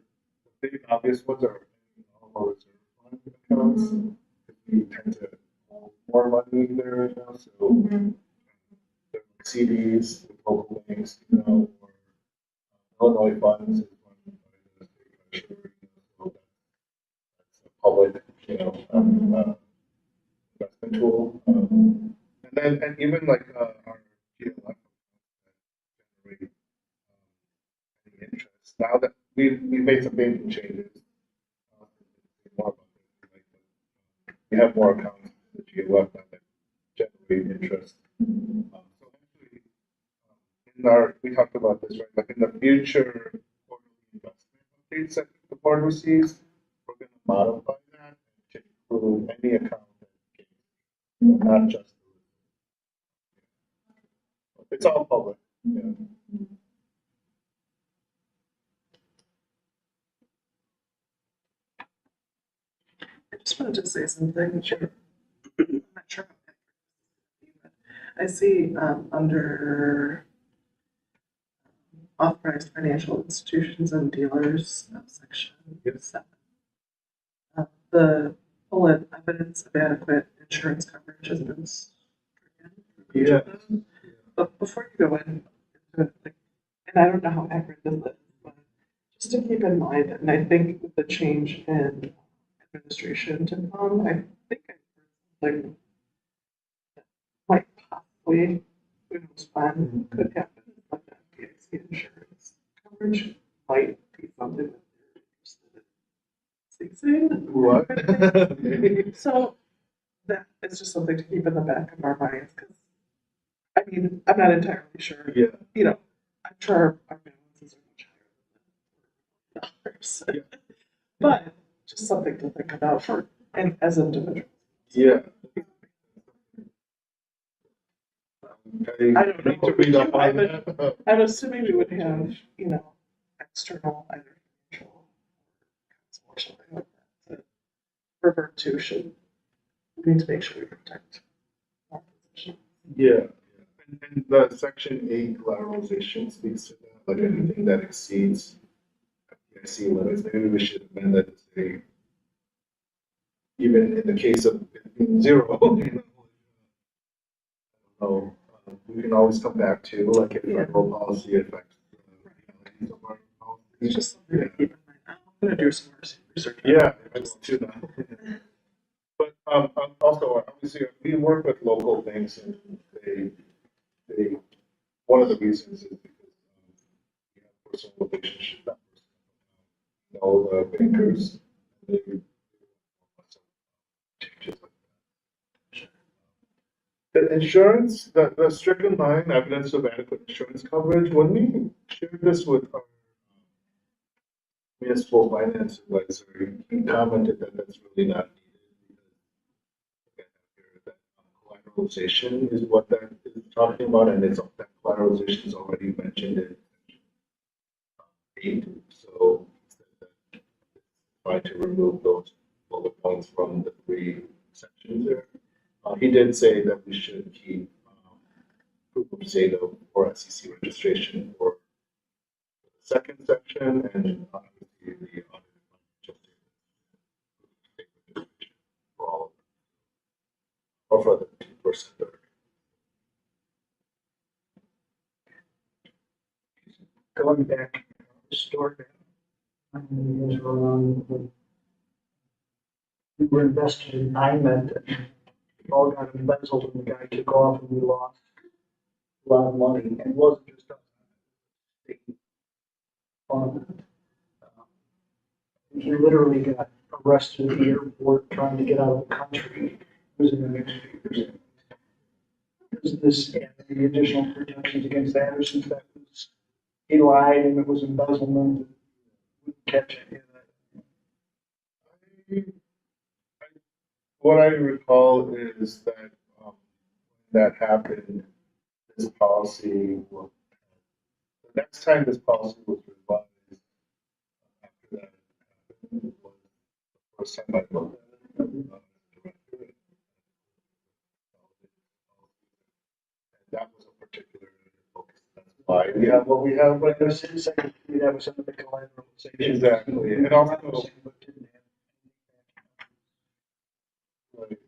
the big obvious ones are our reserve fund accounts. We tend to hold more money there, you know, so the CDs, with local banks, you know, or Illinois funds is one by the state treasury, you know, so that's a public, you know, investment tool. And even like our GLF generate any interest. Now that we made some banking changes, more about it, like, we have more accounts in the GLF now that generate interest. So actually, in our, we talked about this, right? Like in the future quarterly investment updates that the board receives, we're going to modify that to include any account that not just. It's all public. Yeah. I just wanted to say something, sure. I'm not sure. I see under authorized financial institutions and dealers, section 7. The bullet evidence of adequate insurance coverage has been stricken. But before you go in, like, and I don't know how accurate this is, but just to keep in mind, and I think with the change in administration to come, I think I heard something that might possibly, who knows when, could happen, but that PIC insurance coverage might be something that they're interested in ceasing. What? So that is just something to keep in the back of our minds, because I mean, I'm not entirely sure. Yeah. You know, I'm sure our balances are much higher than others. Yeah. But just something to think about for, and as individuals. Yeah. I don't know. Need to read up on that. I'm assuming we would have, you know, external either financial or something like that to revert to should we need to make sure we protect our position. Yeah. And the section 8 collateralization speaks to that, like anything that exceeds FDIC limits, maybe we should amend that to say, even in the case of it being 0, you know, we can always come back to, like if federal policy affects the realities of our policy. It's just something to keep in mind. I'm gonna do some more research. Yeah, I will too now. But also, obviously, we work with local banks and one of the reasons is because we have personal relationship, know the bankers. They- changes like that. The insurance, the stricken line, evidence of adequate insurance coverage, when we shared this with our municipal finance advisor, he commented that that's really not needed. That collateralization is what that is talking about, and it's that collateralization is already mentioned in 8, so try to remove those bullet points from the 3 sections there. He did say that we should keep proof of sale or SEC registration for the second section and obviously the financial statement for all of them, or for the 2%. Going back historically, you guys were on, we were invested in IMED, and it all got embezzled and the guy took off and we lost a lot of money. And it wasn't just us. State fund. He literally got arrested at the airport trying to get out of the country. It was in the newspapers. Is this the additional protections against that, or since that was, he lied and it was embezzlement, wouldn't catch any of that? What I recall is that when that happened, this policy will, the next time this policy was revised, after that happened, was the first time I looked at it. That was a particular focus. That's why we have what we have right now. That was under the collateralization. Exactly. And also,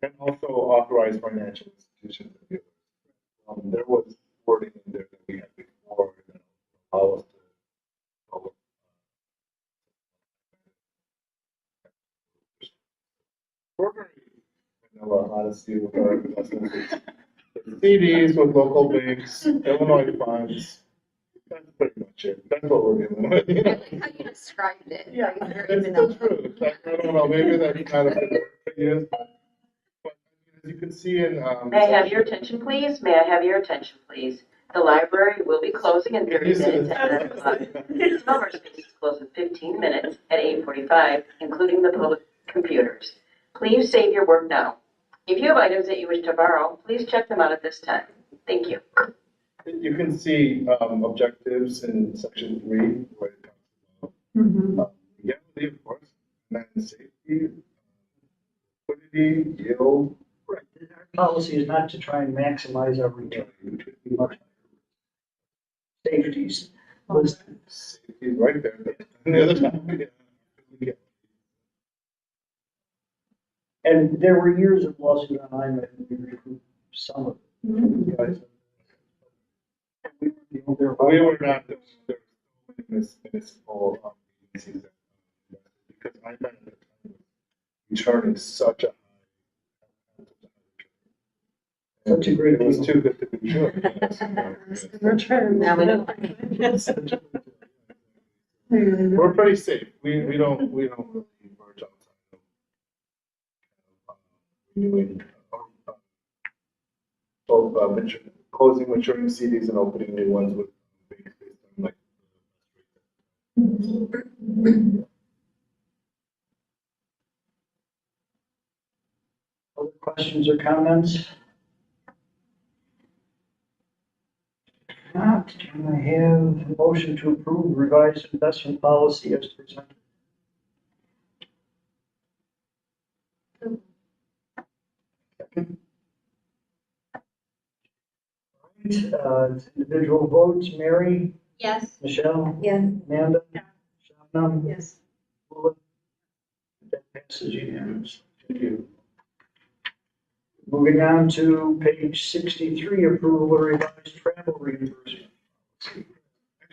and also authorized financial institutions. There was wording in there that we had before that allow us to. We're very vanilla, honestly, with our investments. CDs with local banks, Illinois funds. That's pretty much it. That's what we're dealing with. I like how you described it. Yeah. It's the truth. I don't know, maybe that's not a good word to use, but as you can see in, May I have your attention, please? May I have your attention, please? The library will be closing in 30 minutes at 9 o'clock. Some of our spaces close in 15 minutes at 8:45, including the public computers. Please save your work now. If you have items that you wish to borrow, please check them out at this time. Thank you. You can see objectives in section 3, where it comes about legality, of course, and then safety, liquidity, yield. Right, our policy is not to try and maximize our return, which would be much. Safeties listed. Safety is right there. On the other side, yeah. And there were years of lawsuit on IMED, and we recouped some of it. Guys. We were not the municipal agencies because I met at the time returning such a Such a great it was deal. too good to be true. Return. Now we know. We're pretty safe. We don't really merge outside of renewing both closing maturing CDs and opening new ones with banks based on like. Other questions or comments? If not, can I have a motion to approve revised investment policy as presented? Second. All right, individual votes, Mary, Yes. Michelle, Yes. Amanda, Shabnam, Yes. Lula. That passes unanimously. Thank you. Moving on to page 63, approval of revised travel reimbursement.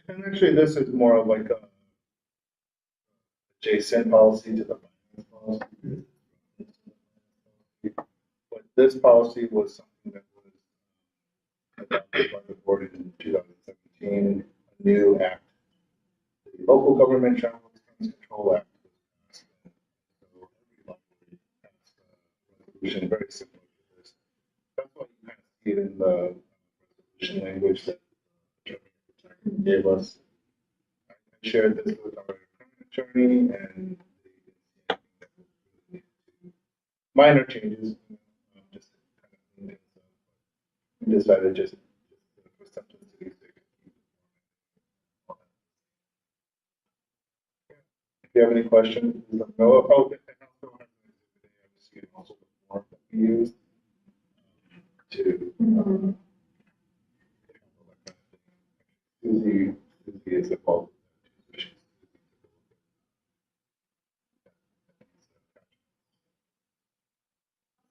And actually, this is more of like a adjacent policy to the finance policy. But this policy was something that was adopted by the board in 2017, a new act. The Local Government Travel Expense Control Act was passed. So every library passed a resolution very similar to this. That's why you kind of see it in the resolution language that the attorney gave us. I shared this with our attorney and minor changes, just kind of clean things up. We decided just for simplicity's sake. If you have any questions, let me know. Oh, the council has an exhibit A, obviously, and also the form that we used to. Susie is involved.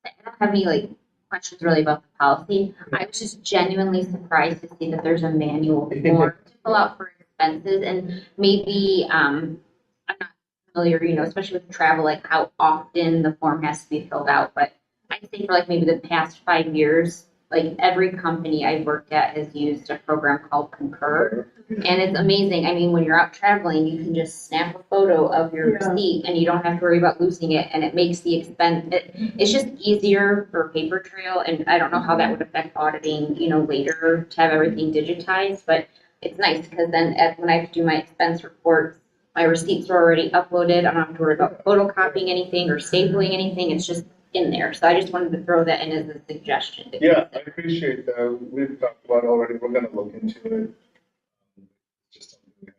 I don't have any like questions really about the policy. I was just genuinely surprised to see that there's a manual form to fill out for expenses, and maybe, I'm not familiar, especially with travel, like how often the form has to be filled out, but I think for like maybe the past 5 years, like every company I've worked at has used a program called Concur. And it's amazing. I mean, when you're out traveling, you can just snap a photo of your receipt and you don't have to worry about losing it. And it makes the expense, it's just easier for paper trail. And I don't know how that would affect auditing, later to have everything digitized. But it's nice because then when I have to do my expense reports, my receipts are already uploaded. I don't have to worry about photocopying anything or stapling anything. It's just in there. So I just wanted to throw that in as a suggestion. Yeah, I appreciate that. We've talked about it already. We're going to look into it. Just something.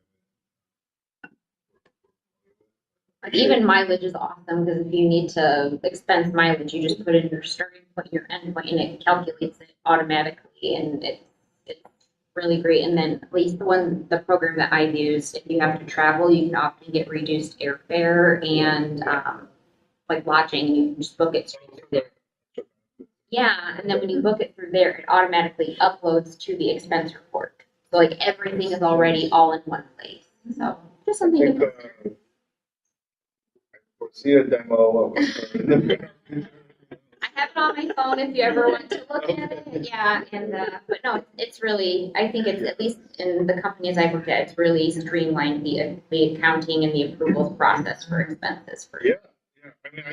Like even mileage is awesome because if you need to expense mileage, you just put in your starting point, your end point, and it calculates it automatically, and it's really great. And then at least the program that I've used, if you have to travel, you can often get reduced airfare and like lodging, and you can just book it straight through there. Yeah, and then when you book it through there, it automatically uploads to the expense report. So like everything is already all in one place. So just something to consider. I foresee a demo of. I have it on my phone if you ever want to look at it. Yeah, and but no, it's really, I think it's, at least in the companies I've worked at, it's really streamlined the accounting and the approvals process for expenses for. Yeah. I mean, I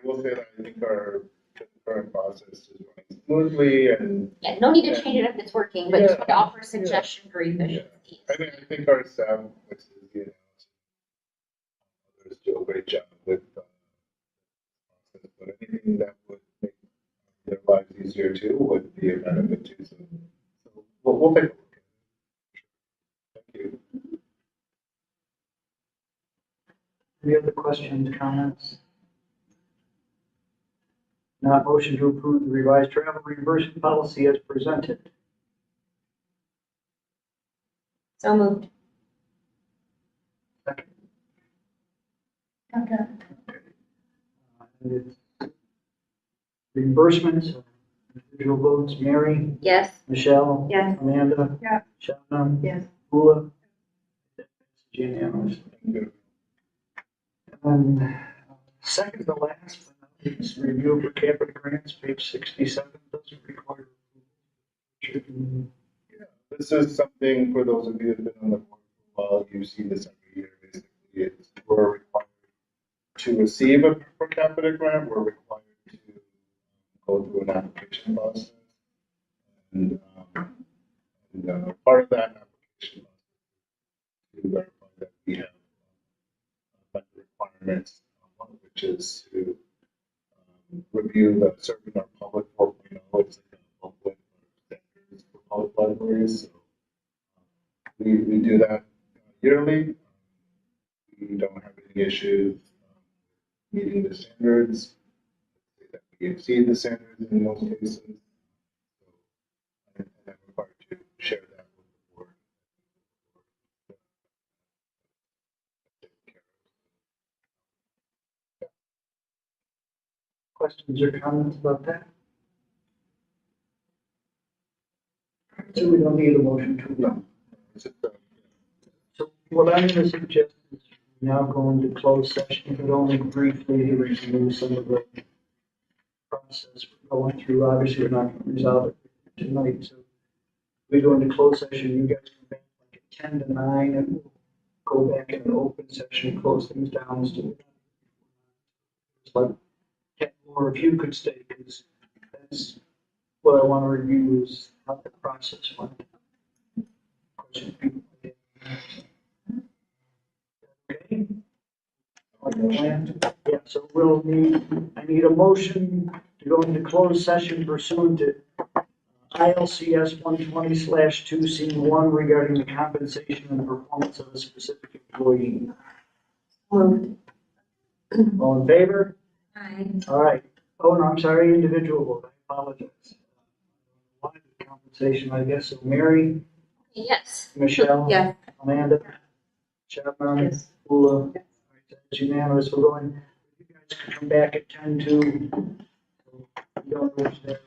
will say that I think our current process is running smoothly and. Yeah, no need to change it if it's working, but just to offer a suggestion for efficiency. I think our staff, like Susie and others, do a great job with process, but anything that would make their lives easier too would be a benefit too. So we'll take a look. Thank you. Any other questions, comments? Not motion to approve the revised travel reimbursement policy as presented. So moved. Second. Okay. And it's reimbursements, individual votes, Mary, Yes. Michelle. Yes. Amanda. Yeah. Shannon. Yes. Hula. Unanimous. Thank you. And second to last, is review per capita grants, page 67, doesn't require. This is something for those of you who've been on the board for a while, you see this every year, basically. It's, we're required to receive a per capita grant, we're required to go through an application process. And part of that application process to verify that we have met the requirements, one of which is to review the serving our public 4.0, it's like a public standards for public libraries. So we do that yearly. We don't have any issues meeting the standards. We exceed the standards in most cases. So, and I'm required to share that with the board. Questions or comments about that? So we don't need a motion to adopt. So what I'm going to suggest is we now go into closed session, but only briefly to review some of the process process we're going through. Obviously, we're not going to resolve it tonight, so we go into closed session, you guys come back like at 10 to 9, and we'll go back in an open session, close things down. So it's like, or if you could stay, because that's what I want to review is how the process went. Questions people have. Okay? Like a plan? Yeah, so I need a motion to go into closed session pursuant to ILCS 120/2C1 regarding the compensation and performance of a specific employee. Moved. All in favor? Aye. All right. Oh, no, I'm sorry, individual vote. I apologize. Compensation, I guess. So Mary, Yes. Michelle? Yes. Amanda? Chapman? Yes. Ula? All right, that's unanimous. We're going, you guys can come back at 10 to. You don't know what's there.